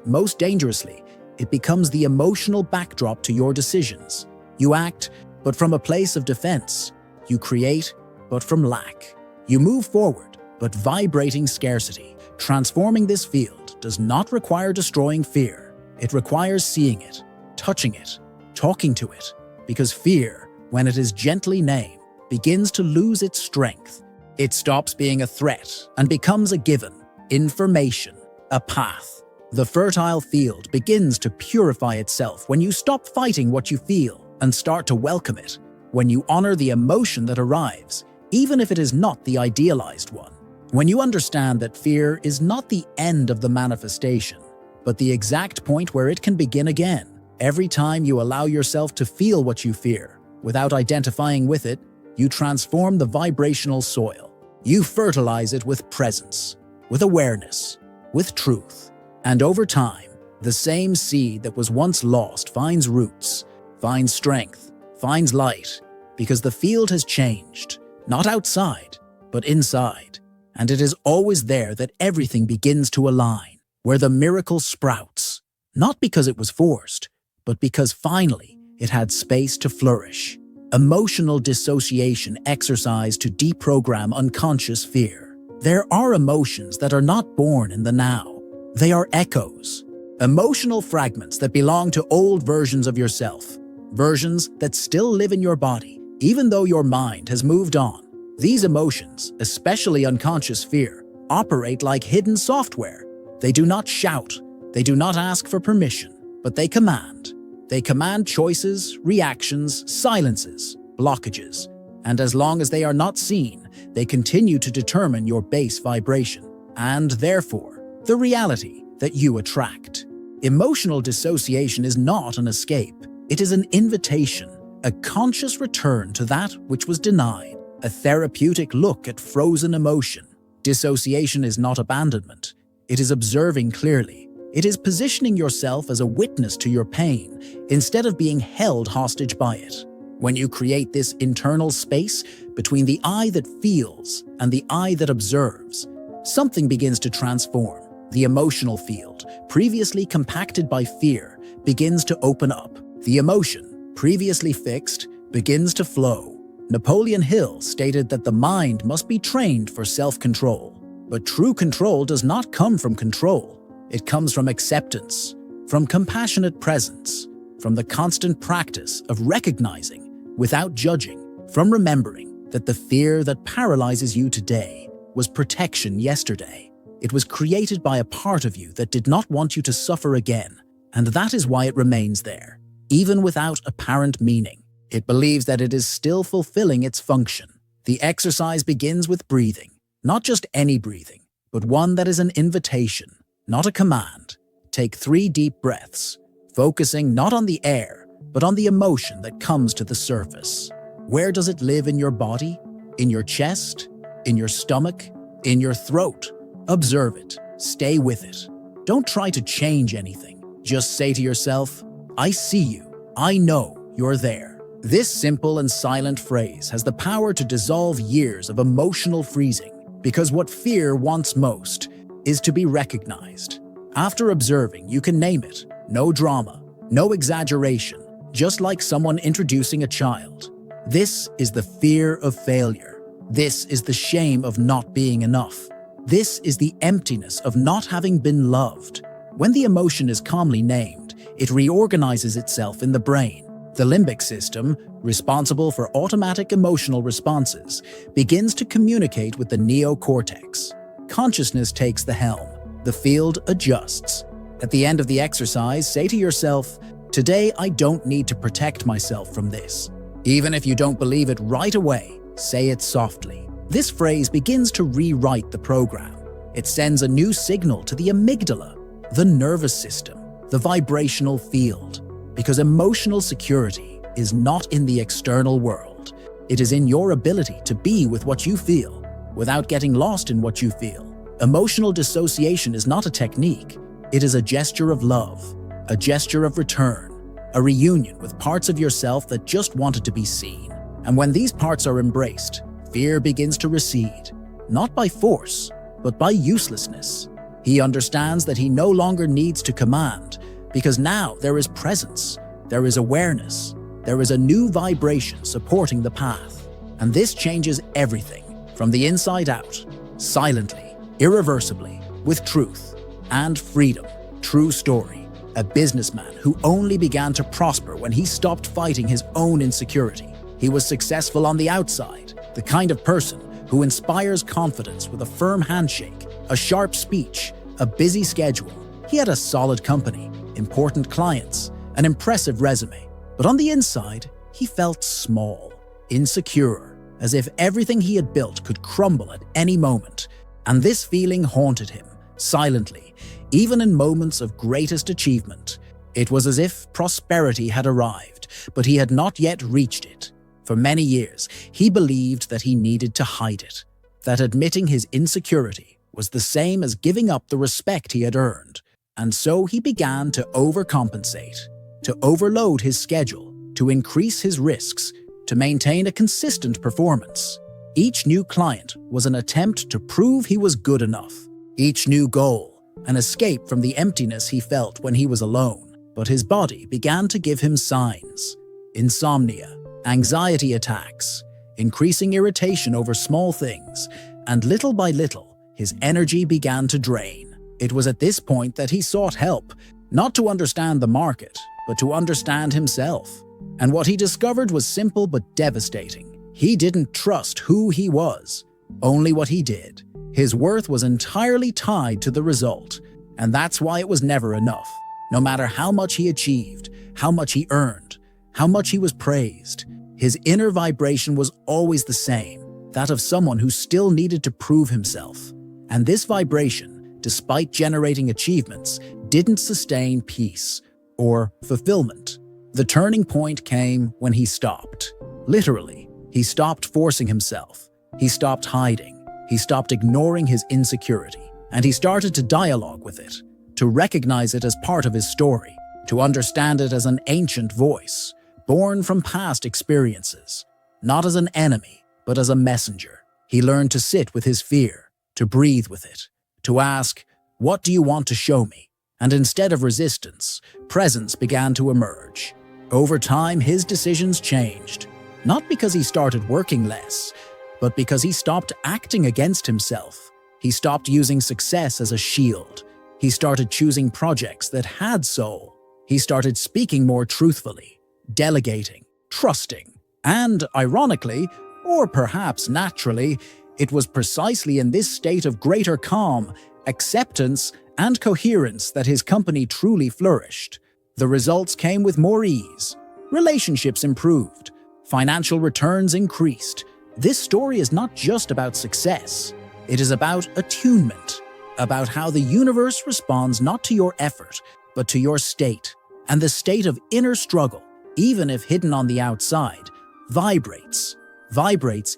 most dangerously, it becomes the emotional backdrop to your decisions. You act, but from a place of defense. You create, but from lack. You move forward, but vibrating scarcity. Transforming this field does not require destroying fear. It requires seeing it, touching it, talking to it, because fear, when it is gently named, begins to lose its strength. It stops being a threat and becomes a given, information, a path. The fertile field begins to purify itself when you stop fighting what you feel and start to welcome it, when you honor the emotion that arrives, even if it is not the idealized one. When you understand that fear is not the end of the manifestation, but the exact point where it can begin again. Every time you allow yourself to feel what you fear, without identifying with it, you transform the vibrational soil. You fertilize it with presence, with awareness, with truth. And over time, the same seed that was once lost finds roots, finds strength, finds light, because the field has changed, not outside, but inside. And it is always there that everything begins to align, where the miracle sprouts, not because it was forced, but because finally it had space to flourish. Emotional dissociation exercise to deprogram unconscious fear. There are emotions that are not born in the now. They are echoes. Emotional fragments that belong to old versions of yourself. Versions that still live in your body, even though your mind has moved on. These emotions, especially unconscious fear, operate like hidden software. They do not shout. They do not ask for permission, but they command. They command choices, reactions, silences, blockages. And as long as they are not seen, they continue to determine your base vibration, and therefore, the reality that you attract. Emotional dissociation is not an escape. It is an invitation, a conscious return to that which was denied, a therapeutic look at frozen emotion. Dissociation is not abandonment. It is observing clearly. It is positioning yourself as a witness to your pain instead of being held hostage by it. When you create this internal space between the I that feels and the I that observes, something begins to transform. The emotional field, previously compacted by fear, begins to open up. The emotion, previously fixed, begins to flow. Napoleon Hill stated that the mind must be trained for self-control. But true control does not come from control. It comes from acceptance, from compassionate presence, from the constant practice of recognizing without judging, from remembering that the fear that paralyzes you today was protection yesterday. It was created by a part of you that did not want you to suffer again, and that is why it remains there, even without apparent meaning. It believes that it is still fulfilling its function. The exercise begins with breathing, not just any breathing, but one that is an invitation, not a command. Take 3 deep breaths, focusing not on the air, but on the emotion that comes to the surface. Where does it live in your body? In your chest? In your stomach? In your throat? Observe it. Stay with it. Don't try to change anything. Just say to yourself, I see you. I know you're there. This simple and silent phrase has the power to dissolve years of emotional freezing, because what fear wants most is to be recognized. After observing, you can name it. No drama, no exaggeration, just like someone introducing a child. This is the fear of failure. This is the shame of not being enough. This is the emptiness of not having been loved. When the emotion is calmly named, it reorganizes itself in the brain. The limbic system, responsible for automatic emotional responses, begins to communicate with the neocortex. Consciousness takes the helm. The field adjusts. At the end of the exercise, say to yourself, today I don't need to protect myself from this. Even if you don't believe it right away, say it softly. This phrase begins to rewrite the program. It sends a new signal to the amygdala, the nervous system, the vibrational field, because emotional security is not in the external world. It is in your ability to be with what you feel, without getting lost in what you feel. Emotional dissociation is not a technique. It is a gesture of love, a gesture of return, a reunion with parts of yourself that just wanted to be seen. And when these parts are embraced, fear begins to recede, not by force, but by uselessness. He understands that he no longer needs to command, because now there is presence, there is awareness, there is a new vibration supporting the path. And this changes everything, from the inside out, silently, irreversibly, with truth and freedom. True story. A businessman who only began to prosper when he stopped fighting his own insecurity. He was successful on the outside, the kind of person who inspires confidence with a firm handshake, a sharp speech, a busy schedule. He had a solid company, important clients, an impressive resume. But on the inside, he felt small, insecure, as if everything he had built could crumble at any moment. And this feeling haunted him, silently, even in moments of greatest achievement. It was as if prosperity had arrived, but he had not yet reached it. For many years, he believed that he needed to hide it, that admitting his insecurity was the same as giving up the respect he had earned. And so he began to overcompensate, to overload his schedule, to increase his risks, to maintain a consistent performance. Each new client was an attempt to prove he was good enough. Each new goal, an escape from the emptiness he felt when he was alone. But his body began to give him signs. insomnia, anxiety attacks, increasing irritation over small things, and little by little, his energy began to drain. It was at this point that he sought help, not to understand the market, but to understand himself. And what he discovered was simple but devastating. He didn't trust who he was, only what he did. His worth was entirely tied to the result, and that's why it was never enough. No matter how much he achieved, how much he earned, how much he was praised, his inner vibration was always the same, that of someone who still needed to prove himself. And this vibration, despite generating achievements, didn't sustain peace or fulfillment. The turning point came when he stopped. Literally, he stopped forcing himself. He stopped hiding. He stopped ignoring his insecurity. And he started to dialogue with it, to recognize it as part of his story, to understand it as an ancient voice, born from past experiences, not as an enemy, but as a messenger. He learned to sit with his fear, to breathe with it, to ask, "What do you want to show me?" And instead of resistance, presence began to emerge. Over time, his decisions changed, not because he started working less, but because he stopped acting against himself. He stopped using success as a shield. He started choosing projects that had soul. He started speaking more truthfully, delegating, trusting. And ironically, or perhaps naturally, it was precisely in this state of greater calm, acceptance, and coherence that his company truly flourished. The results came with more ease. Relationships improved. Financial returns increased. This story is not just about success. It is about attunement, about how the universe responds not to your effort, but to your state. And the state of inner struggle, even if hidden on the outside, vibrates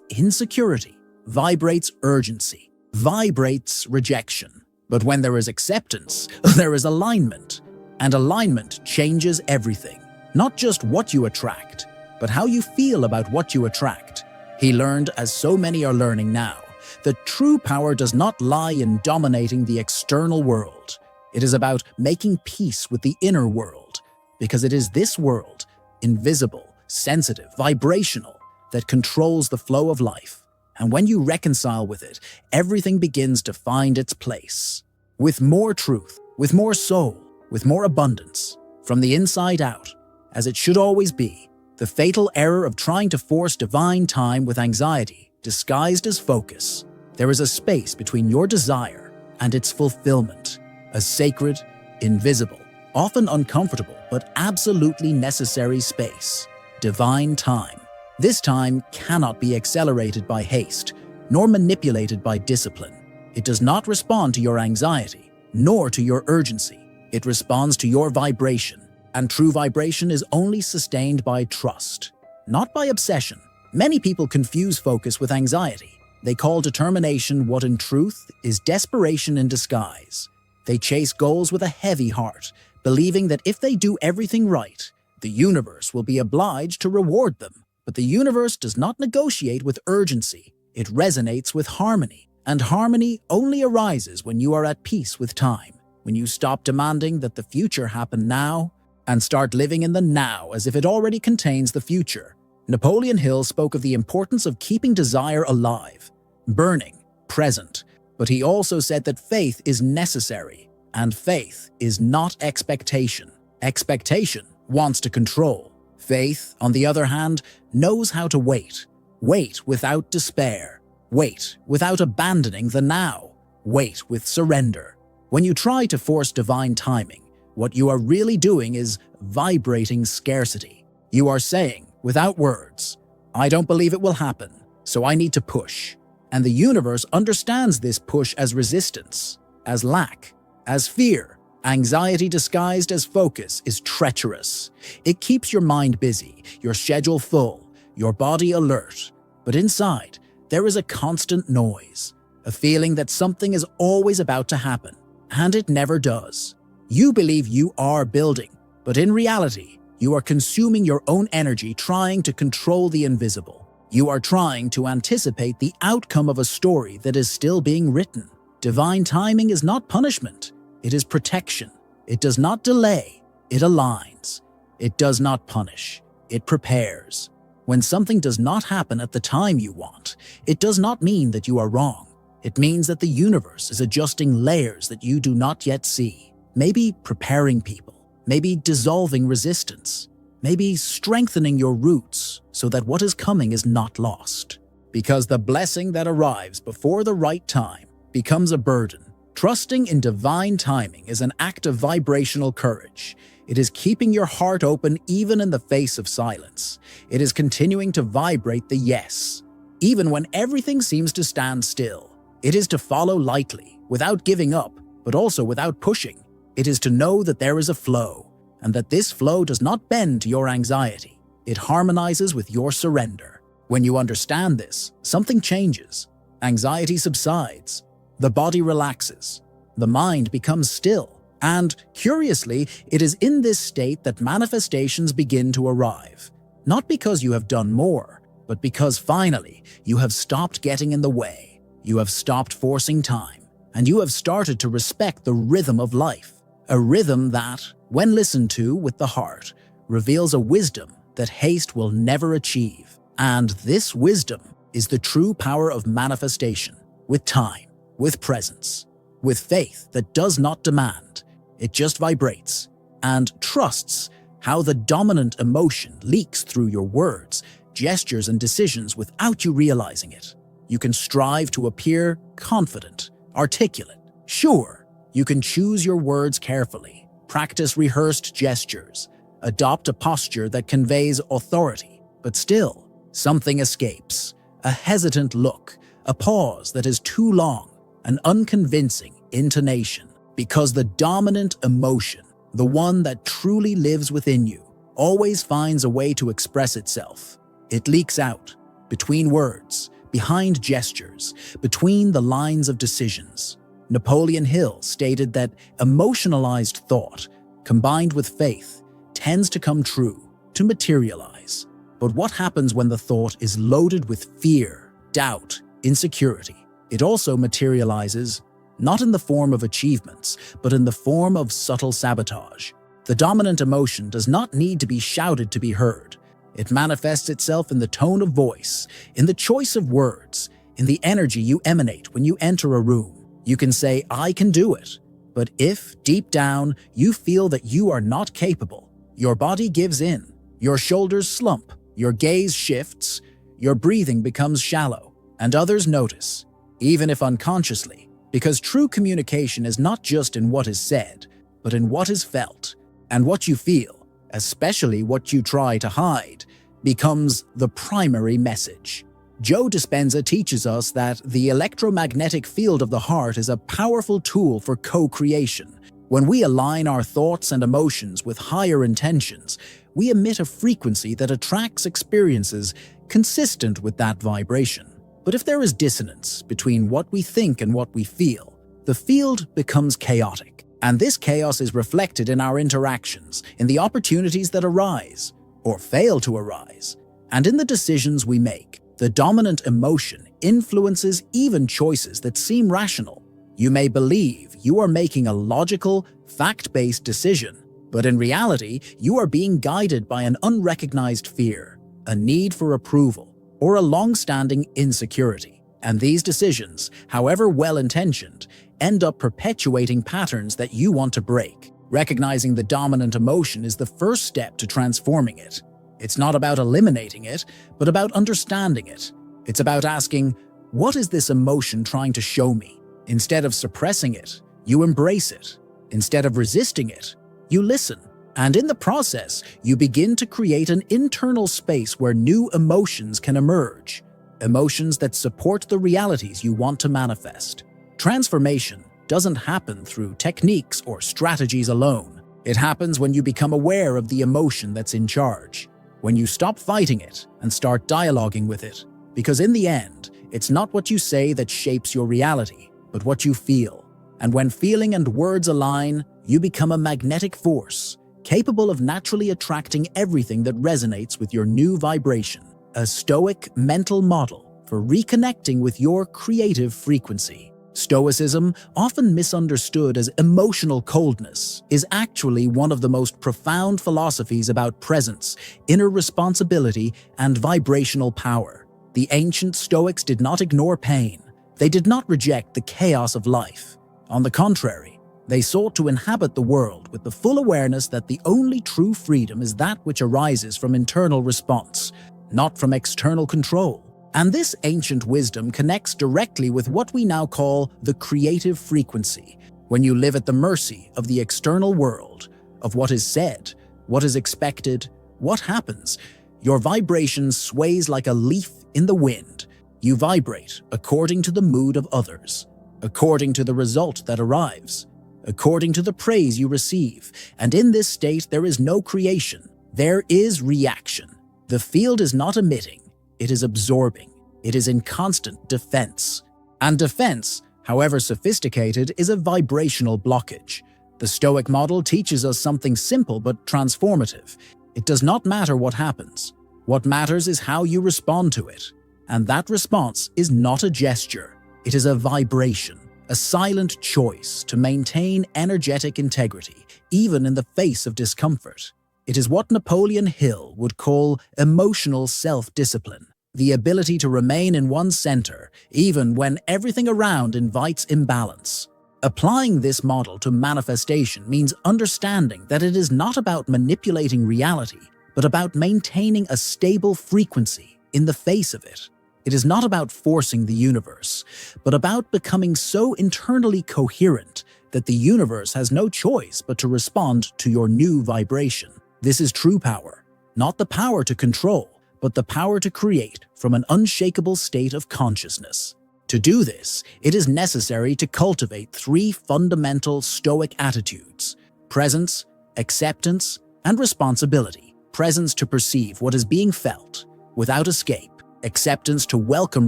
insecurity, vibrates urgency, vibrates rejection. But when there is acceptance, there is alignment. And alignment changes everything. Not just what you attract, but how you feel about what you attract. He learned, as so many are learning now, that true power does not lie in dominating the external world. It is about making peace with the inner world, because it is this world, invisible, sensitive, vibrational, that controls the flow of life. And when you reconcile with it, everything begins to find its place. With more truth, with more soul, with more abundance, from the inside out, as it should always be. The fatal error of trying to force divine time with anxiety, disguised as focus. There is a space between your desire and its fulfillment, a sacred, invisible, often uncomfortable, but absolutely necessary space, divine time. This time cannot be accelerated by haste, nor manipulated by discipline. It does not respond to your anxiety, nor to your urgency. It responds to your vibration, and true vibration is only sustained by trust, not by obsession. Many people confuse focus with anxiety. They call determination what in truth is desperation in disguise. They chase goals with a heavy heart, believing that if they do everything right, the universe will be obliged to reward them. But the universe does not negotiate with urgency. It resonates with harmony, and harmony only arises when you are at peace with time, when you stop demanding that the future happen now and start living in the now as if it already contains the future. Napoleon Hill spoke of the importance of keeping desire alive, burning, present, but he also said that faith is necessary, and faith is not expectation. Expectation wants to control. Faith, on the other hand, knows how to wait. Wait without despair. Wait without abandoning the now. Wait with surrender. When you try to force divine timing, what you are really doing is vibrating scarcity. You are saying, without words, "I don't believe it will happen, so I need to push." And the universe understands this push as resistance, as lack, as fear. Anxiety disguised as focus is treacherous. It keeps your mind busy, your schedule full, your body alert. But inside, there is a constant noise, a feeling that something is always about to happen, and it never does. You believe you are building, but in reality, you are consuming your own energy trying to control the invisible. You are trying to anticipate the outcome of a story that is still being written. Divine timing is not punishment. It is protection. It does not delay. It aligns. It does not punish. it prepares. When something does not happen at the time you want, it does not mean that you are wrong. It means that the universe is adjusting layers that you do not yet see. Maybe preparing people, maybe dissolving resistance, maybe strengthening your roots so that what is coming is not lost. Because the blessing that arrives before the right time becomes a burden. Trusting in divine timing is an act of vibrational courage. It is keeping your heart open even in the face of silence. It is continuing to vibrate the yes, even when everything seems to stand still. It is to follow lightly, without giving up, but also without pushing. It is to know that there is a flow, and that this flow does not bend to your anxiety. It harmonizes with your surrender. When you understand this, something changes. Anxiety subsides. The body relaxes. The mind becomes still. And, curiously, it is in this state that manifestations begin to arrive. Not because you have done more, but because finally you have stopped getting in the way. You have stopped forcing time, and you have started to respect the rhythm of life. A rhythm that, when listened to with the heart, reveals a wisdom that haste will never achieve. And this wisdom is the true power of manifestation, with time, with presence, with faith that does not demand. It just vibrates and trusts how the dominant emotion leaks through your words, gestures, and decisions without you realizing it. You can strive to appear confident, articulate, sure. You can choose your words carefully, practice rehearsed gestures, adopt a posture that conveys authority, but still, something escapes. A hesitant look, a pause that is too long, an unconvincing intonation. Because the dominant emotion, the one that truly lives within you, always finds a way to express itself. It leaks out, between words, behind gestures, between the lines of decisions. Napoleon Hill stated that emotionalized thought, combined with faith, tends to come true, to materialize. But what happens when the thought is loaded with fear, doubt, insecurity? It also materializes, not in the form of achievements, but in the form of subtle sabotage. The dominant emotion does not need to be shouted to be heard. It manifests itself in the tone of voice, in the choice of words, in the energy you emanate when you enter a room. You can say, "I can do it." But if, deep down, you feel that you are not capable, your body gives in, your shoulders slump, your gaze shifts, your breathing becomes shallow, and others notice, even if unconsciously. Because true communication is not just in what is said, but in what is felt. And what you feel, especially what you try to hide, becomes the primary message. Joe Dispenza teaches us that the electromagnetic field of the heart is a powerful tool for co-creation. When we align our thoughts and emotions with higher intentions, we emit a frequency that attracts experiences consistent with that vibration. But if there is dissonance between what we think and what we feel, the field becomes chaotic. And this chaos is reflected in our interactions, in the opportunities that arise, or fail to arise, and in the decisions we make. The dominant emotion influences even choices that seem rational. You may believe you are making a logical, fact-based decision, but in reality, you are being guided by an unrecognized fear, a need for approval, or a long-standing insecurity. And these decisions, however well-intentioned, end up perpetuating patterns that you want to break. Recognizing the dominant emotion is the first step to transforming it. It's not about eliminating it, but about understanding it. It's about asking, what is this emotion trying to show me? Instead of suppressing it, you embrace it. Instead of resisting it, you listen. And in the process, you begin to create an internal space where new emotions can emerge. Emotions that support the realities you want to manifest. Transformation doesn't happen through techniques or strategies alone. It happens when you become aware of the emotion that's in charge. When you stop fighting it and start dialoguing with it. Because in the end, it's not what you say that shapes your reality, but what you feel. And when feeling and words align, you become a magnetic force, capable of naturally attracting everything that resonates with your new vibration. A stoic mental model for reconnecting with your creative frequency. Stoicism, often misunderstood as emotional coldness, is actually one of the most profound philosophies about presence, inner responsibility, and vibrational power. The ancient Stoics did not ignore pain. They did not reject the chaos of life. On the contrary, they sought to inhabit the world with the full awareness that the only true freedom is that which arises from internal response, not from external control. And this ancient wisdom connects directly with what we now call the creative frequency. When you live at the mercy of the external world, of what is said, what is expected, what happens, your vibration sways like a leaf in the wind. You vibrate according to the mood of others, according to the result that arrives, according to the praise you receive. And in this state, there is no creation. There is reaction. The field is not emitting. It is absorbing. It is in constant defense. And defense, however sophisticated, is a vibrational blockage. The Stoic model teaches us something simple but transformative. It does not matter what happens. What matters is how you respond to it. And that response is not a gesture. It is a vibration, a silent choice to maintain energetic integrity, even in the face of discomfort. It is what Napoleon Hill would call emotional self-discipline, the ability to remain in one's center, even when everything around invites imbalance. Applying this model to manifestation means understanding that it is not about manipulating reality, but about maintaining a stable frequency in the face of it. It is not about forcing the universe, but about becoming so internally coherent that the universe has no choice but to respond to your new vibration. This is true power, not the power to control, but the power to create from an unshakable state of consciousness. To do this, it is necessary to cultivate three fundamental Stoic attitudes: presence, acceptance, and responsibility. Presence to perceive what is being felt without escape, acceptance to welcome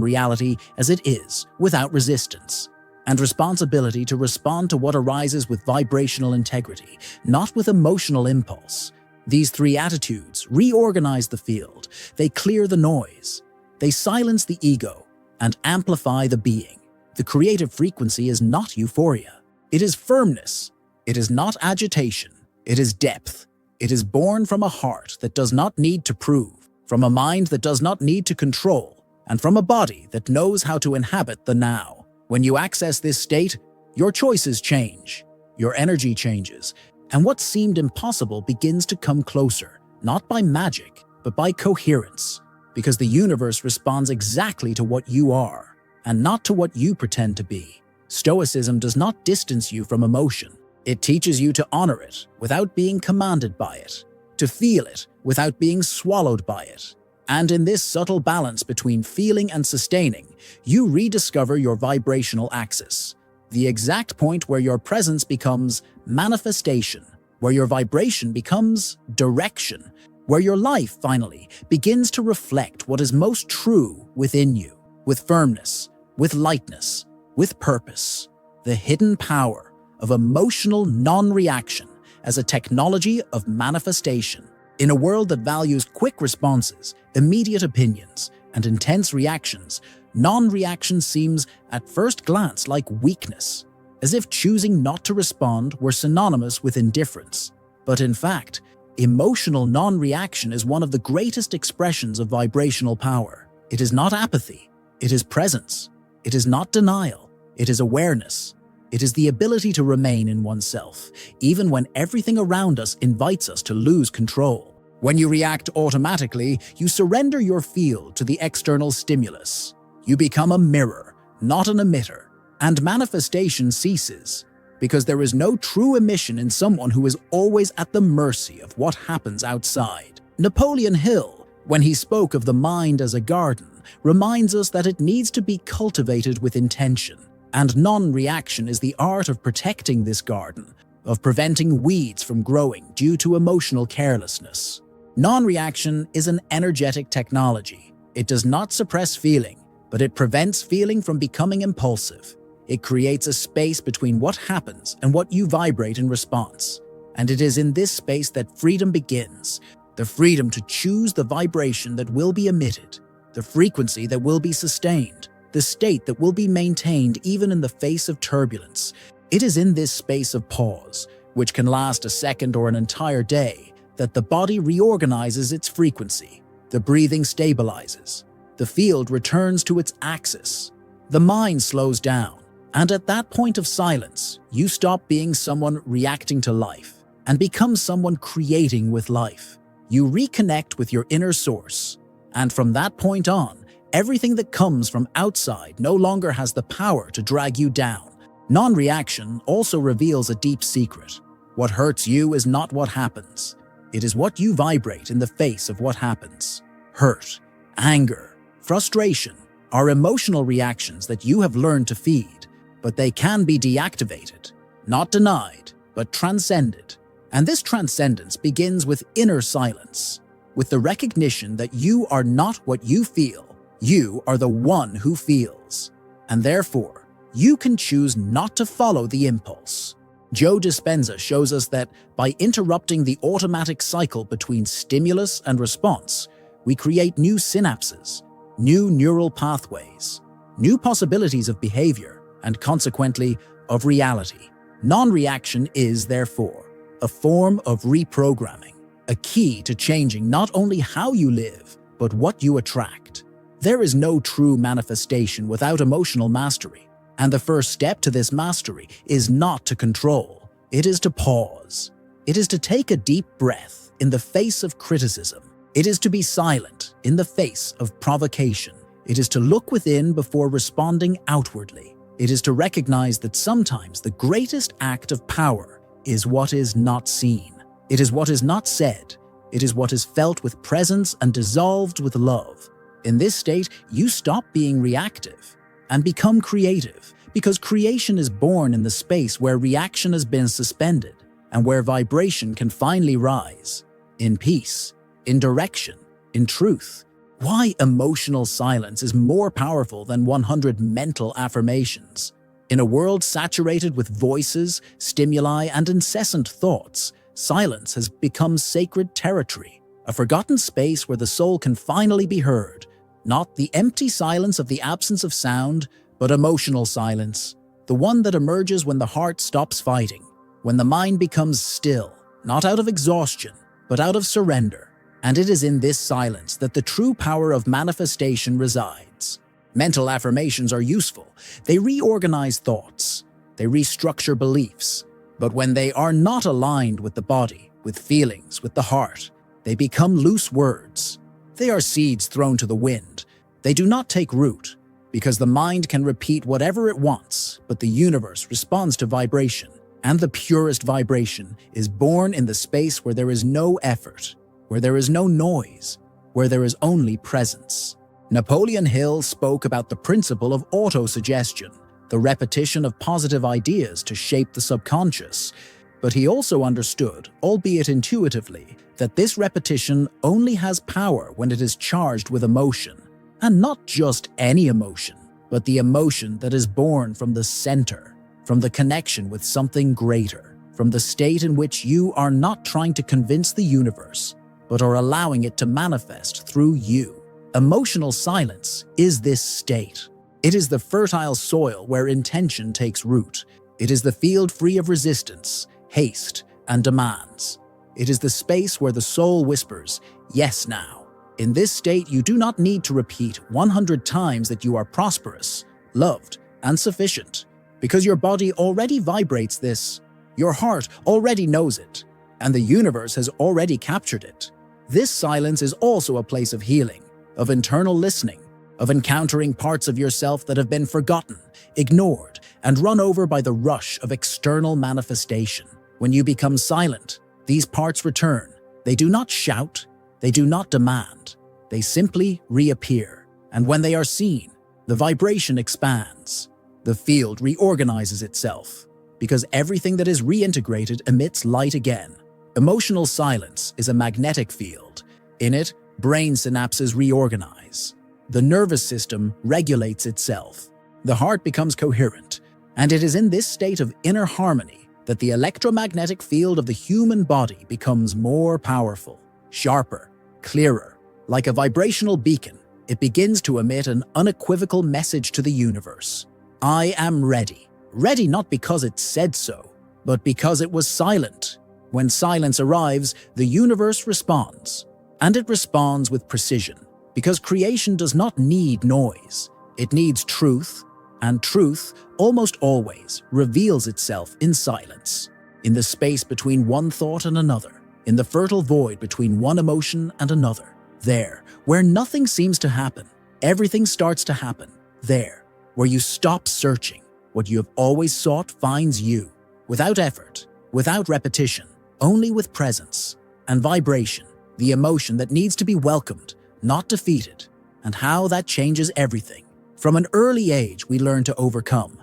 reality as it is without resistance, and responsibility to respond to what arises with vibrational integrity, not with emotional impulse. These three attitudes reorganize the field. They clear the noise. They silence the ego and amplify the being. The creative frequency is not euphoria. It is firmness. It is not agitation. It is depth. It is born from a heart that does not need to prove, from a mind that does not need to control, and from a body that knows how to inhabit the now. When you access this state, your choices change. Your energy changes. And what seemed impossible begins to come closer, not by magic, but by coherence, because the universe responds exactly to what you are, and not to what you pretend to be. Stoicism does not distance you from emotion. It teaches you to honor it without being commanded by it, to feel it without being swallowed by it. And in this subtle balance between feeling and sustaining, you rediscover your vibrational axis, the exact point where your presence becomes manifestation, where your vibration becomes direction, where your life finally begins to reflect what is most true within you, with firmness, with lightness, with purpose. The hidden power of emotional non-reaction as a technology of manifestation. In a world that values quick responses, immediate opinions, and intense reactions, non-reaction seems, at first glance, like weakness, as if choosing not to respond were synonymous with indifference. But in fact, emotional non-reaction is one of the greatest expressions of vibrational power. It is not apathy. It is presence. It is not denial. It is awareness. It is the ability to remain in oneself, even when everything around us invites us to lose control. When you react automatically, you surrender your field to the external stimulus. You become a mirror, not an emitter, and manifestation ceases, because there is no true emission in someone who is always at the mercy of what happens outside. Napoleon Hill, when he spoke of the mind as a garden, reminds us that it needs to be cultivated with intention. And non-reaction is the art of protecting this garden, of preventing weeds from growing due to emotional carelessness. Non-reaction is an energetic technology. It does not suppress feeling, but it prevents feeling from becoming impulsive. It creates a space between what happens and what you vibrate in response. And it is in this space that freedom begins, the freedom to choose the vibration that will be emitted, the frequency that will be sustained, the state that will be maintained even in the face of turbulence. It is in this space of pause, which can last a second or an entire day, that the body reorganizes its frequency, the breathing stabilizes, the field returns to its axis, the mind slows down, and at that point of silence, you stop being someone reacting to life and become someone creating with life. You reconnect with your inner source, and from that point on, everything that comes from outside no longer has the power to drag you down. Non-reaction also reveals a deep secret. What hurts you is not what happens. It is what you vibrate in the face of what happens. Hurt, anger, frustration are emotional reactions that you have learned to feed, but they can be deactivated, not denied, but transcended. And this transcendence begins with inner silence, with the recognition that you are not what you feel, you are the one who feels. And therefore, you can choose not to follow the impulse. Joe Dispenza shows us that by interrupting the automatic cycle between stimulus and response, we create new synapses, new neural pathways, new possibilities of behavior, and consequently, of reality. Non-reaction is, therefore, a form of reprogramming, a key to changing not only how you live, but what you attract. There is no true manifestation without emotional mastery. And the first step to this mastery is not to control, it is to pause. It is to take a deep breath in the face of criticism. It is to be silent in the face of provocation. It is to look within before responding outwardly. It is to recognize that sometimes the greatest act of power is what is not seen. It is what is not said. It is what is felt with presence and dissolved with love. In this state, you stop being reactive and become creative, because creation is born in the space where reaction has been suspended and where vibration can finally rise, in peace, in direction, in truth. Why emotional silence is more powerful than 100 mental affirmations. In a world saturated with voices, stimuli, and incessant thoughts, silence has become sacred territory, a forgotten space where the soul can finally be heard. Not the empty silence of the absence of sound, but emotional silence, the one that emerges when the heart stops fighting, when the mind becomes still, not out of exhaustion, but out of surrender. And it is in this silence that the true power of manifestation resides. Mental affirmations are useful. They reorganize thoughts. They restructure beliefs. But when they are not aligned with the body, with feelings, with the heart, they become loose words. They are seeds thrown to the wind. They do not take root, because the mind can repeat whatever it wants, but the universe responds to vibration, and the purest vibration is born in the space where there is no effort, where there is no noise, where there is only presence. Napoleon Hill spoke about the principle of autosuggestion, the repetition of positive ideas to shape the subconscious, but he also understood, albeit intuitively, that this repetition only has power when it is charged with emotion, and not just any emotion, but the emotion that is born from the center, from the connection with something greater, from the state in which you are not trying to convince the universe, but are allowing it to manifest through you. Emotional silence is this state. It is the fertile soil where intention takes root. It is the field free of resistance, haste, and demands. It is the space where the soul whispers, "Yes, now." In this state, you do not need to repeat 100 times that you are prosperous, loved, and sufficient, because your body already vibrates this, your heart already knows it, and the universe has already captured it. This silence is also a place of healing, of internal listening, of encountering parts of yourself that have been forgotten, ignored, and run over by the rush of external manifestation. When you become silent, these parts return. They do not shout, they do not demand, they simply reappear. And when they are seen, the vibration expands. The field reorganizes itself, because everything that is reintegrated emits light again. Emotional silence is a magnetic field. In it, brain synapses reorganize. The nervous system regulates itself. The heart becomes coherent, and it is in this state of inner harmony that the electromagnetic field of the human body becomes more powerful, sharper, clearer, like a vibrational beacon, it begins to emit an unequivocal message to the universe. I am ready. Ready not because it said so, but because it was silent. When silence arrives, the universe responds. And it responds with precision, because creation does not need noise. It needs truth, and truth almost always reveals itself in silence, in the space between one thought and another, in the fertile void between one emotion and another. There, where nothing seems to happen, everything starts to happen. There, where you stop searching, what you have always sought finds you, without effort, without repetition, only with presence and vibration, the emotion that needs to be welcomed, not defeated, and how that changes everything. From an early age, we learn to overcome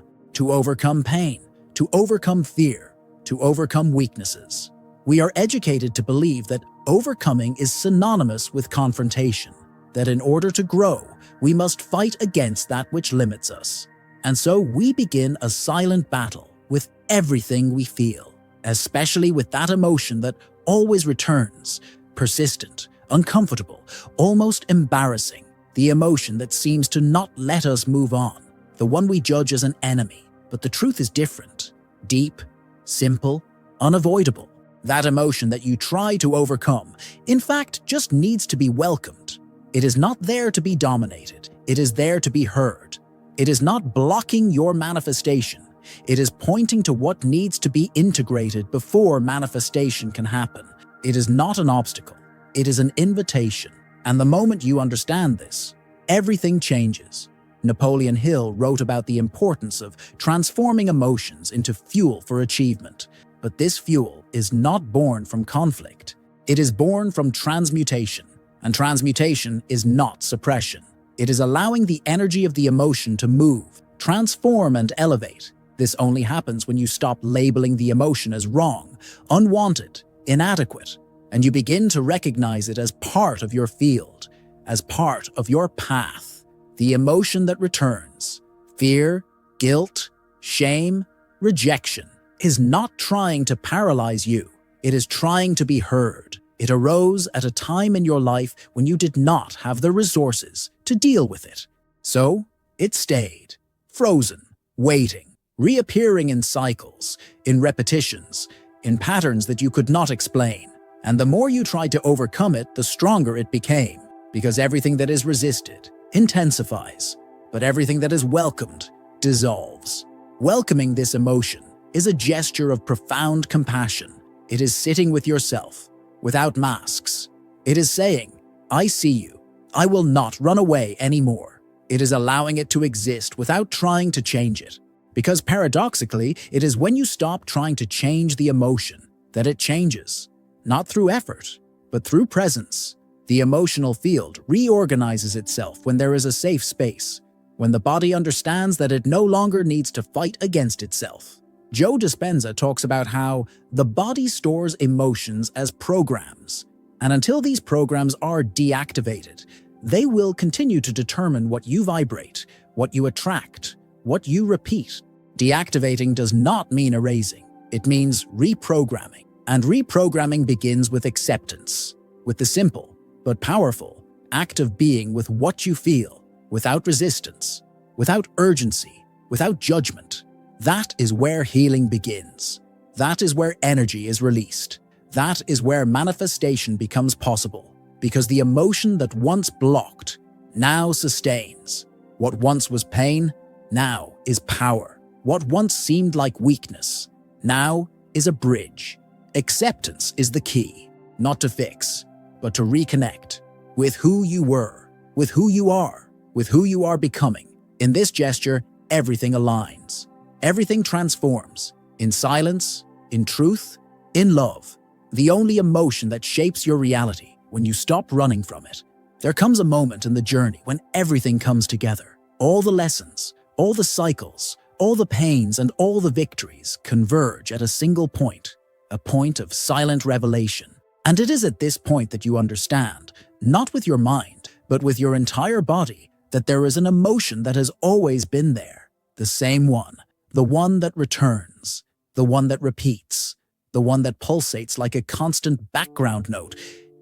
pain, to overcome fear, to overcome weaknesses. We are educated to believe that overcoming is synonymous with confrontation, that in order to grow, we must fight against that which limits us. And so we begin a silent battle with everything we feel, especially with that emotion that always returns, persistent, uncomfortable, almost embarrassing, the emotion that seems to not let us move on, the one we judge as an enemy. But the truth is different, deep, simple, unavoidable. That emotion that you try to overcome, in fact, just needs to be welcomed. It is not there to be dominated. It is there to be heard. It is not blocking your manifestation. It is pointing to what needs to be integrated before manifestation can happen. It is not an obstacle. It is an invitation. And the moment you understand this, everything changes. Napoleon Hill wrote about the importance of transforming emotions into fuel for achievement. But this fuel is not born from conflict. It is born from transmutation. And transmutation is not suppression. It is allowing the energy of the emotion to move, transform, and elevate. This only happens when you stop labeling the emotion as wrong, unwanted, inadequate, and you begin to recognize it as part of your field, as part of your path. The emotion that returns, fear, guilt, shame, rejection, is not trying to paralyze you. It is trying to be heard. It arose at a time in your life when you did not have the resources to deal with it. So, it stayed, frozen, waiting, reappearing in cycles, in repetitions, in patterns that you could not explain. And the more you tried to overcome it, the stronger it became, because everything that is resisted intensifies, but everything that is welcomed dissolves. Welcoming this emotion is a gesture of profound compassion. It is sitting with yourself, without masks. It is saying, I see you. I will not run away anymore. It is allowing it to exist without trying to change it. Because paradoxically, it is when you stop trying to change the emotion that it changes. Not through effort, but through presence. The emotional field reorganizes itself when there is a safe space, when the body understands that it no longer needs to fight against itself. Joe Dispenza talks about how the body stores emotions as programs, and until these programs are deactivated, they will continue to determine what you vibrate, what you attract, what you repeat. Deactivating does not mean erasing. It means reprogramming. And reprogramming begins with acceptance, with the simple but powerful act of being with what you feel, without resistance, without urgency, without judgment. That is where healing begins. That is where energy is released. That is where manifestation becomes possible, because the emotion that once blocked now sustains. What once was pain now is power. What once seemed like weakness now is a bridge. Acceptance is the key, not to fix, but to reconnect with who you were, with who you are, with who you are becoming. In this gesture, everything aligns. Everything transforms, in silence, in truth, in love. The only emotion that shapes your reality when you stop running from it. There comes a moment in the journey when everything comes together. All the lessons, all the cycles, all the pains, and all the victories converge at a single point, a point of silent revelation. And it is at this point that you understand, not with your mind, but with your entire body, that there is an emotion that has always been there. The same one. The one that returns, the one that repeats, the one that pulsates like a constant background note,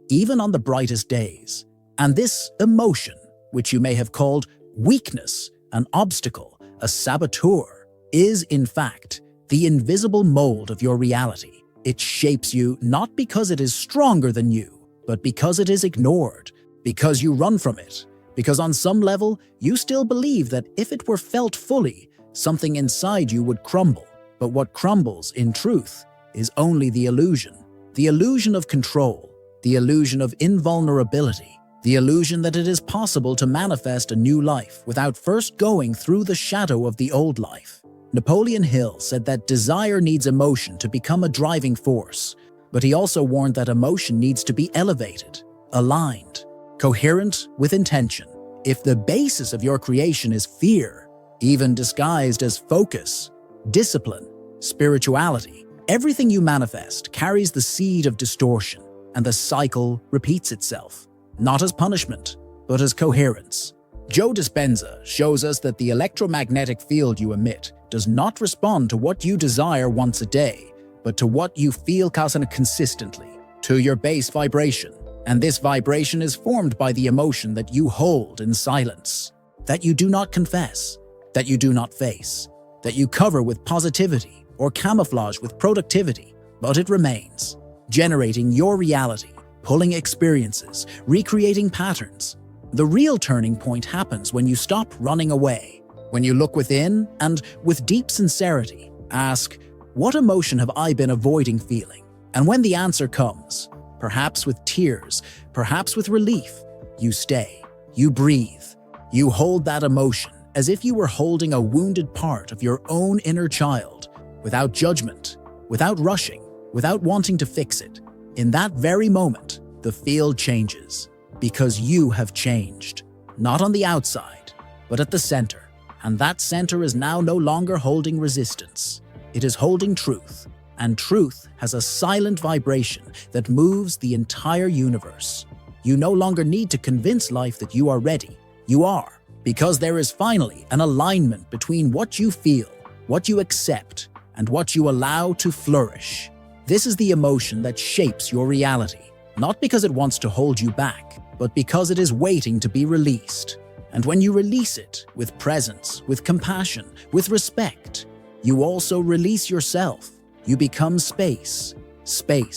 even on the brightest days. And this emotion, which you may have called weakness, an obstacle, a saboteur, is in fact the invisible mold of your reality. It shapes you not because it is stronger than you, but because it is ignored, because you run from it, because on some level you still believe that if it were felt fully, something inside you would crumble. But what crumbles, in truth, is only the illusion of control, the illusion of invulnerability, the illusion that it is possible to manifest a new life without first going through the shadow of the old life. Napoleon Hill said that desire needs emotion to become a driving force, but he also warned that emotion needs to be elevated, aligned, coherent with intention. If the basis of your creation is fear, even disguised as focus, discipline, spirituality, everything you manifest carries the seed of distortion, and the cycle repeats itself, not as punishment, but as coherence. Joe Dispenza shows us that the electromagnetic field you emit does not respond to what you desire once a day, but to what you feel consistently, to your base vibration. And this vibration is formed by the emotion that you hold in silence, that you do not confess, that you do not face, that you cover with positivity or camouflage with productivity, but it remains, generating your reality, pulling experiences, recreating patterns. The real turning point happens when you stop running away, when you look within and, with deep sincerity, ask, what emotion have I been avoiding feeling? And when the answer comes, perhaps with tears, perhaps with relief, you stay, you breathe, you hold that emotion as if you were holding a wounded part of your own inner child, without judgment, without rushing, without wanting to fix it. In that very moment, the field changes, because you have changed, not on the outside, but at the center. And that center is now no longer holding resistance. It is holding truth, and truth has a silent vibration that moves the entire universe. You no longer need to convince life that you are ready. You are, because there is finally an alignment between what you feel, what you accept, and what you allow to flourish. This is the emotion that shapes your reality, not because it wants to hold you back, but because it is waiting to be released. And when you release it with presence, with compassion, with respect, you also release yourself. You become space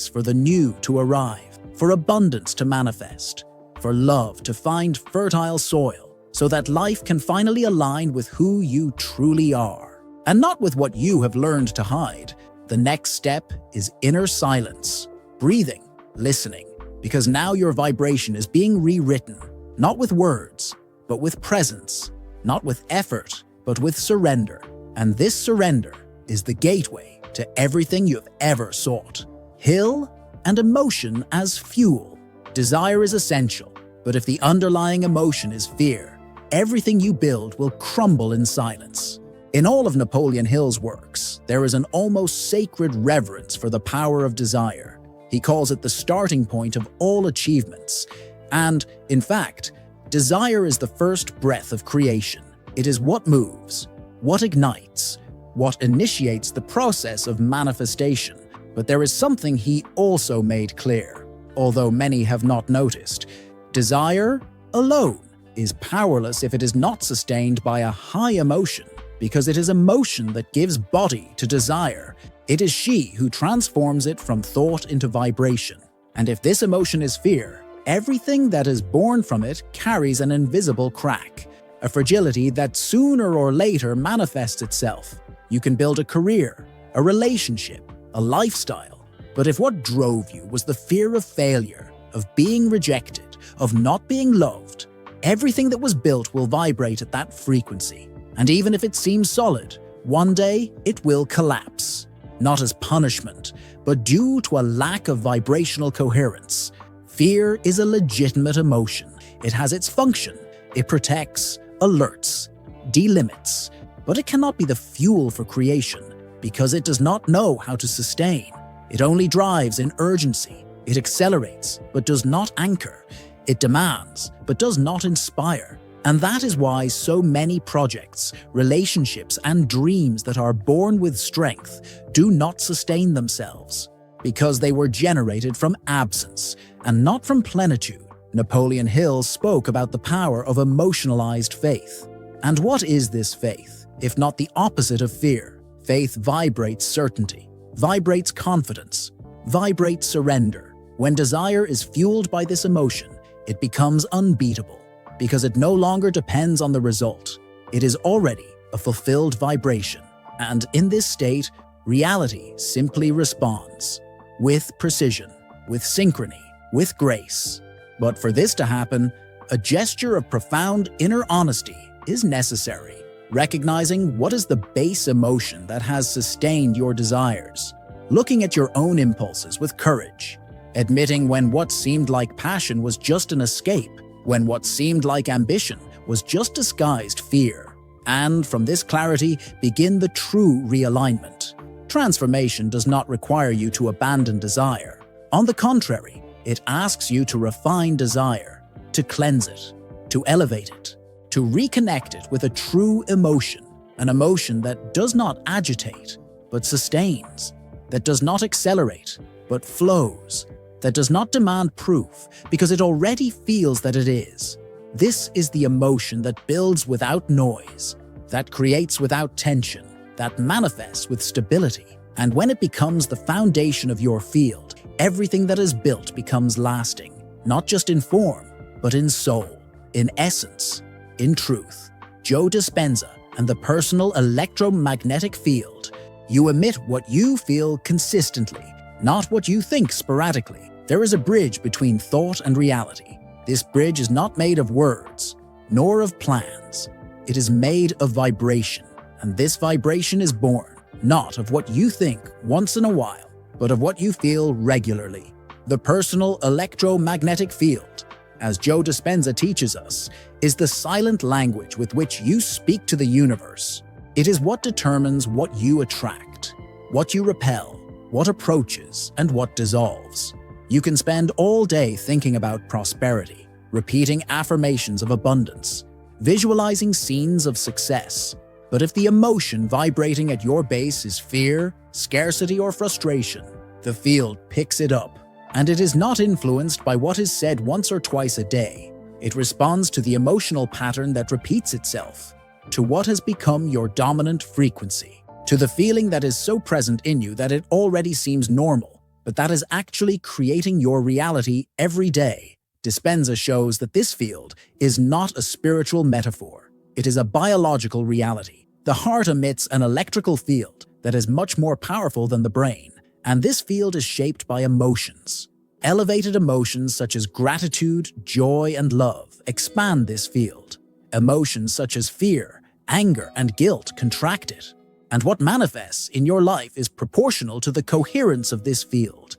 for the new to arrive, for abundance to manifest, for love to find fertile soil, so that life can finally align with who you truly are, and not with what you have learned to hide. The next step is inner silence, breathing, listening, because now your vibration is being rewritten, not with words, but with presence, not with effort, but with surrender. And this surrender is the gateway to everything you've ever sought. Hill and emotion as fuel. Desire is essential, but if the underlying emotion is fear, everything you build will crumble in silence. In all of Napoleon Hill's works, there is an almost sacred reverence for the power of desire. He calls it the starting point of all achievements. And, in fact, desire is the first breath of creation. It is what moves, what ignites, what initiates the process of manifestation. But there is something he also made clear, although many have not noticed. Desire alone is powerless if it is not sustained by a high emotion, because it is emotion that gives body to desire. It is she who transforms it from thought into vibration. And if this emotion is fear, everything that is born from it carries an invisible crack, a fragility that sooner or later manifests itself. You can build a career, a relationship, a lifestyle, but if what drove you was the fear of failure, of being rejected, of not being loved, everything that was built will vibrate at that frequency. And even if it seems solid, one day it will collapse. Not as punishment, but due to a lack of vibrational coherence. Fear is a legitimate emotion. It has its function. It protects, alerts, delimits, but it cannot be the fuel for creation because it does not know how to sustain. It only drives in urgency. It accelerates, but does not anchor. It demands, but does not inspire. And that is why so many projects, relationships, and dreams that are born with strength do not sustain themselves, because they were generated from absence and not from plenitude. Napoleon Hill spoke about the power of emotionalized faith. And what is this faith, if not the opposite of fear? Faith vibrates certainty, vibrates confidence, vibrates surrender. When desire is fueled by this emotion, it becomes unbeatable because it no longer depends on the result. It is already a fulfilled vibration. And in this state, reality simply responds with precision, with synchrony, with grace. But for this to happen, a gesture of profound inner honesty is necessary, recognizing what is the base emotion that has sustained your desires, looking at your own impulses with courage, admitting when what seemed like passion was just an escape, when what seemed like ambition was just disguised fear. And from this clarity, begin the true realignment. Transformation does not require you to abandon desire. On the contrary, it asks you to refine desire, to cleanse it, to elevate it, to reconnect it with a true emotion, an emotion that does not agitate, but sustains, that does not accelerate, but flows, that does not demand proof because it already feels that it is. This is the emotion that builds without noise, that creates without tension, that manifests with stability. And when it becomes the foundation of your field, everything that is built becomes lasting, not just in form, but in soul, in essence, in truth. Joe Dispenza and the personal electromagnetic field. You emit what you feel consistently, not what you think sporadically. There is a bridge between thought and reality. This bridge is not made of words, nor of plans. It is made of vibration, and this vibration is born not of what you think once in a while, but of what you feel regularly. The personal electromagnetic field, as Joe Dispenza teaches us, is the silent language with which you speak to the universe. It is what determines what you attract, what you repel, what approaches, and what dissolves. You can spend all day thinking about prosperity, repeating affirmations of abundance, visualizing scenes of success. But if the emotion vibrating at your base is fear, scarcity, or frustration, the field picks it up. And it is not influenced by what is said once or twice a day. It responds to the emotional pattern that repeats itself, to what has become your dominant frequency, to the feeling that is so present in you that it already seems normal, but that is actually creating your reality every day. Dispenza shows that this field is not a spiritual metaphor. It is a biological reality. The heart emits an electrical field that is much more powerful than the brain, and this field is shaped by emotions. Elevated emotions such as gratitude, joy, and love expand this field. Emotions such as fear, anger, and guilt contract it. And what manifests in your life is proportional to the coherence of this field.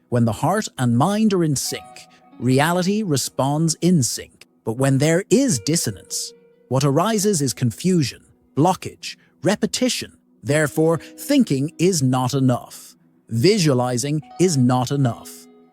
When the heart and mind are in sync, reality responds in sync. But when there is dissonance, what arises is confusion, blockage, repetition. Therefore, thinking is not enough. Visualizing is not enough.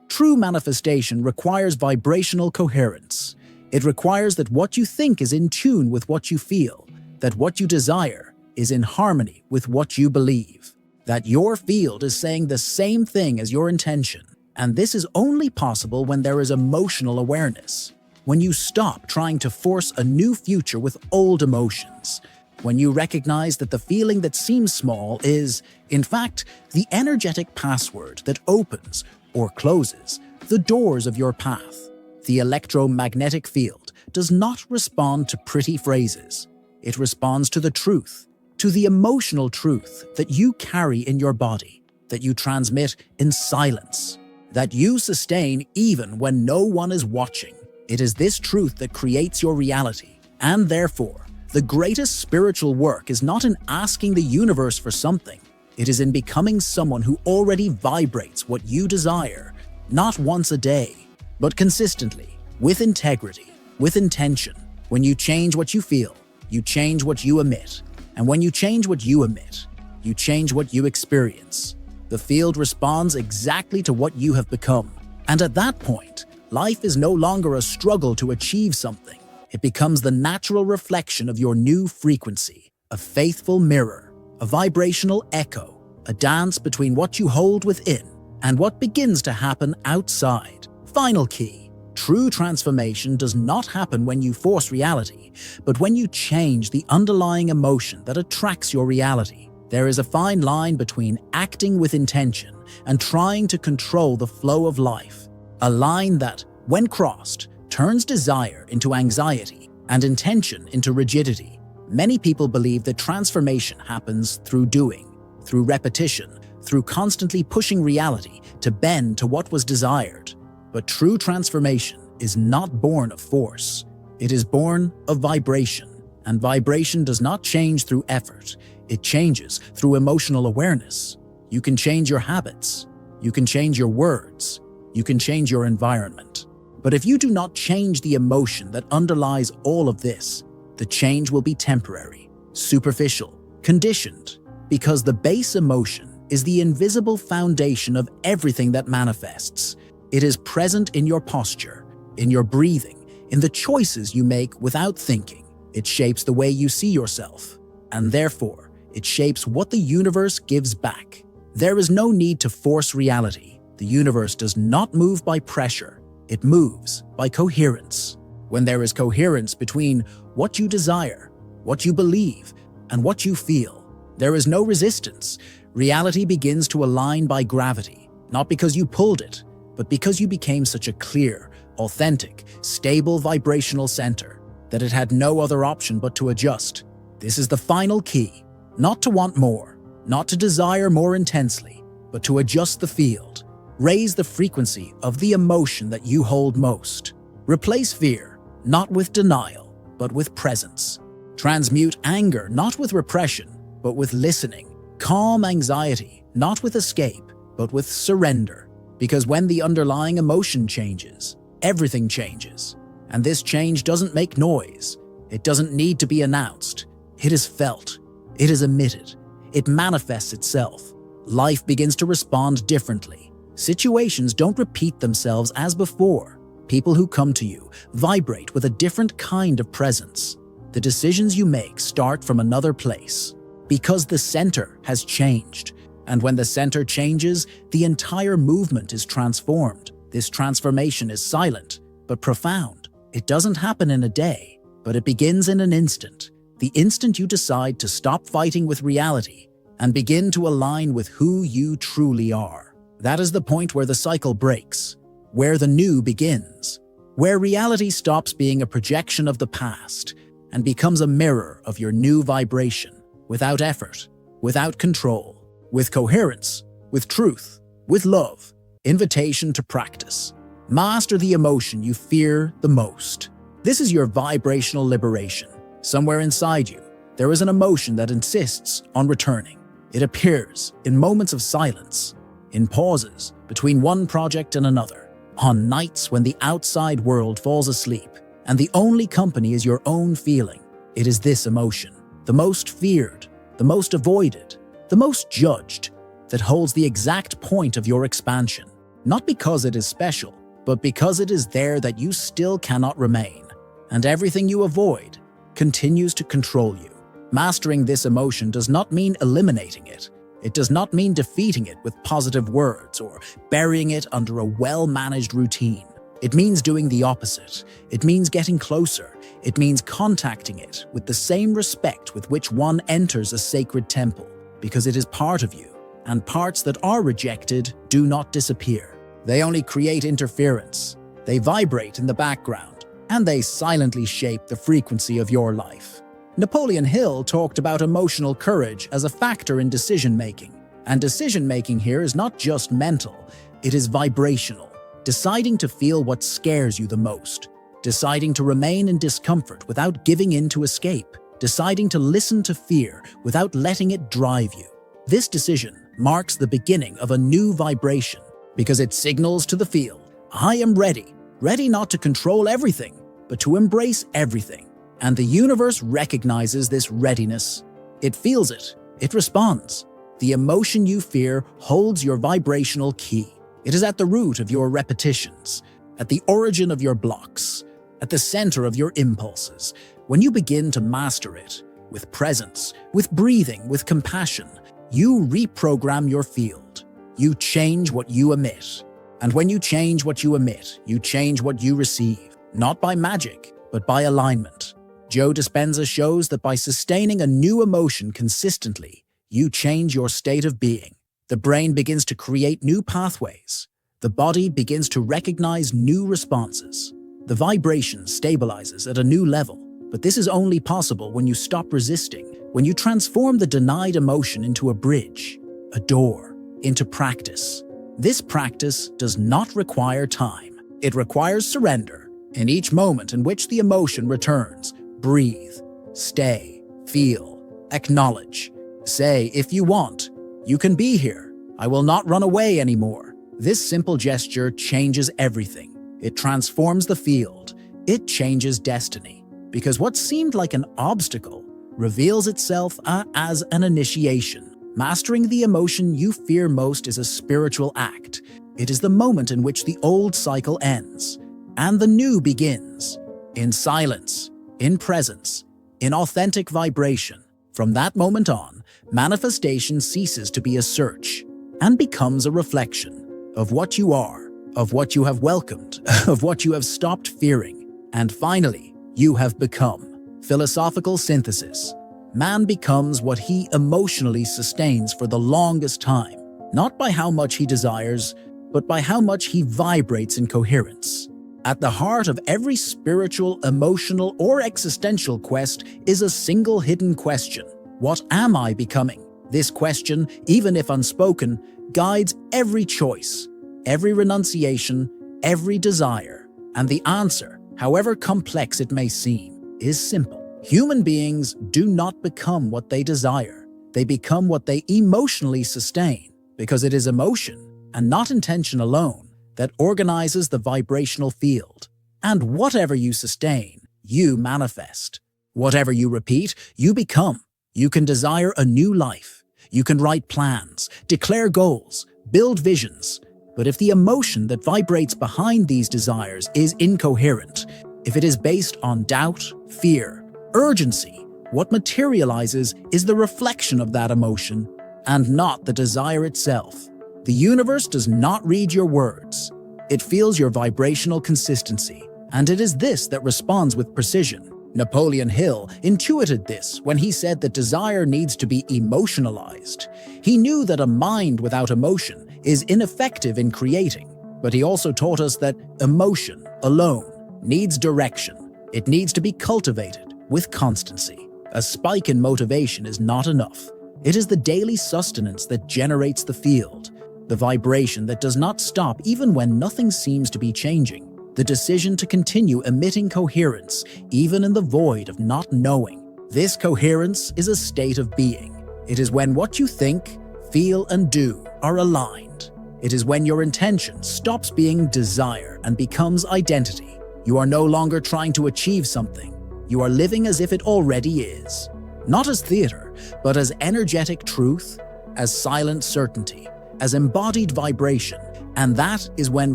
True manifestation requires vibrational coherence. It requires that what you think is in tune with what you feel, that what you desire is in harmony with what you believe, that your field is saying the same thing as your intention. And this is only possible when there is emotional awareness, when you stop trying to force a new future with old emotions, when you recognize that the feeling that seems small is, in fact, the energetic password that opens or closes the doors of your path. The electromagnetic field does not respond to pretty phrases. It responds to the truth, to the emotional truth that you carry in your body, that you transmit in silence, that you sustain even when no one is watching. It is this truth that creates your reality, and therefore, the greatest spiritual work is not in asking the universe for something. It is in becoming someone who already vibrates what you desire, not once a day, but consistently, with integrity, with intention. When you change what you feel, you change what you emit. And when you change what you emit, you change what you experience. The field responds exactly to what you have become. And at that point, life is no longer a struggle to achieve something. It becomes the natural reflection of your new frequency, a faithful mirror, a vibrational echo, a dance between what you hold within and what begins to happen outside. Final key: True transformation does not happen when you force reality, but when you change the underlying emotion that attracts your reality. There is a fine line between acting with intention and trying to control the flow of life. A line that, when crossed, turns desire into anxiety and intention into rigidity. Many people believe that transformation happens through doing, through repetition, through constantly pushing reality to bend to what was desired. But true transformation is not born of force. It is born of vibration, and vibration does not change through effort. It changes through emotional awareness. You can change your habits. You can change your words. You can change your environment. But if you do not change the emotion that underlies all of this, the change will be temporary, superficial, conditioned, because the base emotion is the invisible foundation of everything that manifests. It is present in your posture, in your breathing, in the choices you make without thinking. It shapes the way you see yourself, and therefore, it shapes what the universe gives back. There is no need to force reality. The universe does not move by pressure. It moves by coherence. When there is coherence between what you desire, what you believe, and what you feel, there is no resistance. Reality begins to align by gravity, not because you pulled it, but because you became such a clear, authentic, stable vibrational center that it had no other option but to adjust. This is the final key, not to want more, not to desire more intensely, but to adjust the field. Raise the frequency of the emotion that you hold most. Replace fear, not with denial, but with presence. Transmute anger, not with repression, but with listening. Calm anxiety, not with escape, but with surrender. Because when the underlying emotion changes, everything changes. And this change doesn't make noise. It doesn't need to be announced. It is felt. It is emitted. It manifests itself. Life begins to respond differently. Situations don't repeat themselves as before. People who come to you vibrate with a different kind of presence. The decisions you make start from another place. Because the center has changed. And when the center changes, the entire movement is transformed. This transformation is silent, but profound. It doesn't happen in a day, but it begins in an instant. The instant you decide to stop fighting with reality and begin to align with who you truly are. That is the point where the cycle breaks, where the new begins, where reality stops being a projection of the past and becomes a mirror of your new vibration. Without effort, without control, with coherence, with truth, with love. Invitation to practice. Master the emotion you fear the most. This is your vibrational liberation. Somewhere inside you, there is an emotion that insists on returning. It appears in moments of silence, in pauses between one project and another, on nights when the outside world falls asleep, and the only company is your own feeling. It is this emotion, the most feared, the most avoided, the most judged, that holds the exact point of your expansion. Not because it is special, but because it is there that you still cannot remain. And everything you avoid continues to control you. Mastering this emotion does not mean eliminating it. It does not mean defeating it with positive words or burying it under a well-managed routine. It means doing the opposite. It means getting closer. It means contacting it with the same respect with which one enters a sacred temple, because it is part of you, and parts that are rejected do not disappear. They only create interference. They vibrate in the background, and they silently shape the frequency of your life. Napoleon Hill talked about emotional courage as a factor in decision-making. And decision-making here is not just mental, it is vibrational. Deciding to feel what scares you the most. Deciding to remain in discomfort without giving in to escape. Deciding to listen to fear without letting it drive you. This decision marks the beginning of a new vibration because it signals to the field, I am ready. Ready not to control everything, but to embrace everything. And the universe recognizes this readiness. It feels it. It responds. The emotion you fear holds your vibrational key. It is at the root of your repetitions, at the origin of your blocks, at the center of your impulses. When you begin to master it, with presence, with breathing, with compassion, you reprogram your field. You change what you emit. And when you change what you emit, you change what you receive, not by magic, but by alignment. Joe Dispenza shows that by sustaining a new emotion consistently, you change your state of being. The brain begins to create new pathways. The body begins to recognize new responses. The vibration stabilizes at a new level. But this is only possible when you stop resisting, when you transform the denied emotion into a bridge, a door, into practice. This practice does not require time. It requires surrender. In each moment in which the emotion returns, breathe, stay, feel, acknowledge. Say, if you want, you can be here. I will not run away anymore. This simple gesture changes everything. It transforms the field. It changes destiny. Because what seemed like an obstacle reveals itself as an initiation. Mastering the emotion you fear most is a spiritual act. It is the moment in which the old cycle ends and the new begins. In silence, in presence, in authentic vibration. From that moment on, manifestation ceases to be a search and becomes a reflection of what you are, of what you have welcomed, of what you have stopped fearing, and finally, you have become. Philosophical synthesis. Man becomes what he emotionally sustains for the longest time, not by how much he desires, but by how much he vibrates in coherence. At the heart of every spiritual, emotional, or existential quest is a single hidden question. What am I becoming? This question, even if unspoken, guides every choice, every renunciation, every desire. And the answer, however complex it may seem, is simple. Human beings do not become what they desire. They become what they emotionally sustain, because it is emotion, and not intention alone, that organizes the vibrational field. And whatever you sustain, you manifest. Whatever you repeat, you become. You can desire a new life. You can write plans, declare goals, build visions. But if the emotion that vibrates behind these desires is incoherent, if it is based on doubt, fear, urgency, what materializes is the reflection of that emotion and not the desire itself. The universe does not read your words. It feels your vibrational consistency, and it is this that responds with precision. Napoleon Hill intuited this when he said that desire needs to be emotionalized. He knew that a mind without emotion is ineffective in creating, but he also taught us that emotion alone needs direction. It needs to be cultivated with constancy. A spike in motivation is not enough. It is the daily sustenance that generates the field, the vibration that does not stop even when nothing seems to be changing, the decision to continue emitting coherence even in the void of not knowing. This coherence is a state of being. It is when what you think, feel, and do are aligned. It is when your intention stops being desire and becomes identity. You are no longer trying to achieve something. You are living as if it already is. Not as theater, but as energetic truth, as silent certainty, as embodied vibration. And that is when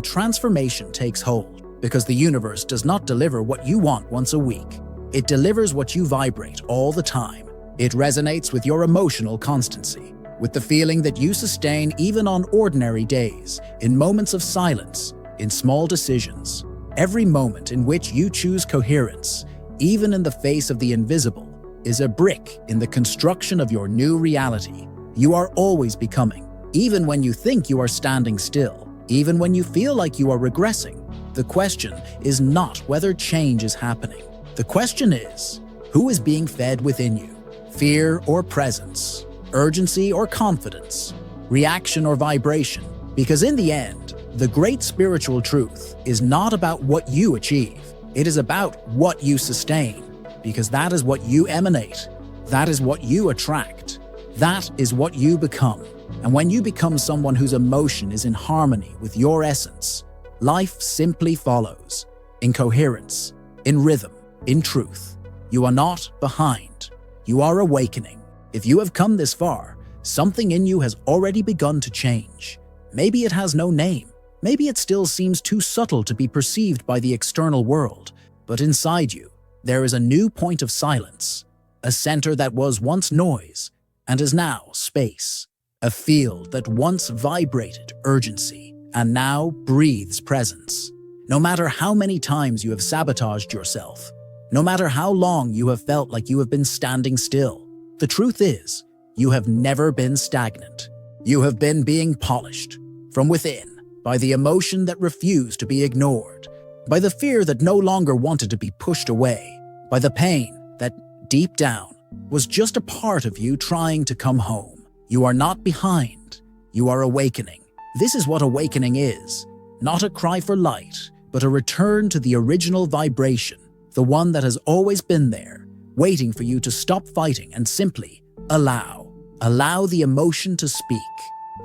transformation takes hold, because the universe does not deliver what you want once a week. It delivers what you vibrate all the time. It resonates with your emotional constancy, with the feeling that you sustain even on ordinary days, in moments of silence, in small decisions. Every moment in which you choose coherence, even in the face of the invisible, is a brick in the construction of your new reality. You are always becoming, even when you think you are standing still, even when you feel like you are regressing. The question is not whether change is happening. The question is, who is being fed within you? Fear or presence? Urgency or confidence? Reaction or vibration? Because in the end, the great spiritual truth is not about what you achieve. It is about what you sustain, because that is what you emanate. That is what you attract. That is what you become. And when you become someone whose emotion is in harmony with your essence, life simply follows, in coherence, in rhythm, in truth. You are not behind. You are awakening. If you have come this far, something in you has already begun to change. Maybe it has no name. Maybe it still seems too subtle to be perceived by the external world, but inside you, there is a new point of silence, a center that was once noise and is now space, a field that once vibrated urgency, and now breathes presence. No matter how many times you have sabotaged yourself, no matter how long you have felt like you have been standing still, the truth is, you have never been stagnant. You have been being polished from within by the emotion that refused to be ignored, by the fear that no longer wanted to be pushed away, by the pain that, deep down, was just a part of you trying to come home. You are not behind. You are awakening. This is what awakening is. Not a cry for light, but a return to the original vibration, the one that has always been there, waiting for you to stop fighting and simply allow. Allow the emotion to speak.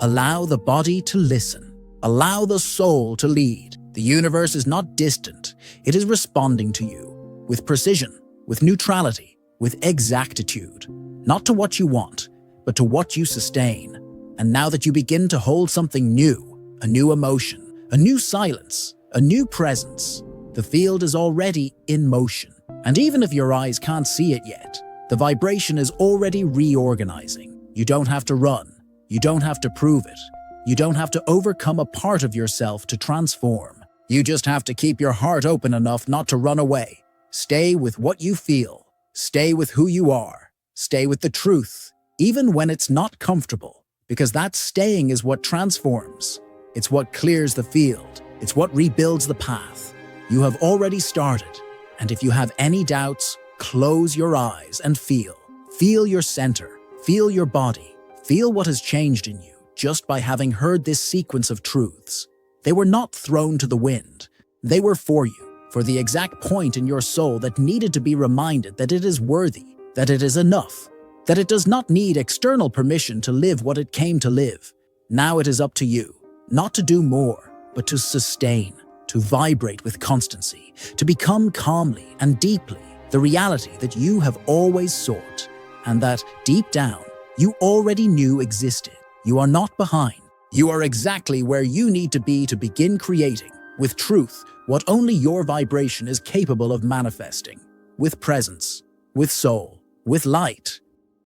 Allow the body to listen. Allow the soul to lead. The universe is not distant. It is responding to you with precision, with neutrality, with exactitude, not to what you want, but to what you sustain. And now that you begin to hold something new, a new emotion, a new silence, a new presence, the field is already in motion. And even if your eyes can't see it yet, the vibration is already reorganizing. You don't have to run. You don't have to prove it. You don't have to overcome a part of yourself to transform. You just have to keep your heart open enough not to run away. Stay with what you feel. Stay with who you are. Stay with the truth, even when it's not comfortable, because that staying is what transforms. It's what clears the field. It's what rebuilds the path. You have already started, and if you have any doubts, close your eyes and feel. Feel your center. Feel your body. Feel what has changed in you just by having heard this sequence of truths. They were not thrown to the wind. They were for you, for the exact point in your soul that needed to be reminded that it is worthy, that it is enough, that it does not need external permission to live what it came to live. Now it is up to you, not to do more, but to sustain, to vibrate with constancy, to become calmly and deeply the reality that you have always sought, and that, deep down, you already knew existed. You are not behind. You are exactly where you need to be to begin creating, with truth, what only your vibration is capable of manifesting, with presence, with soul, with light,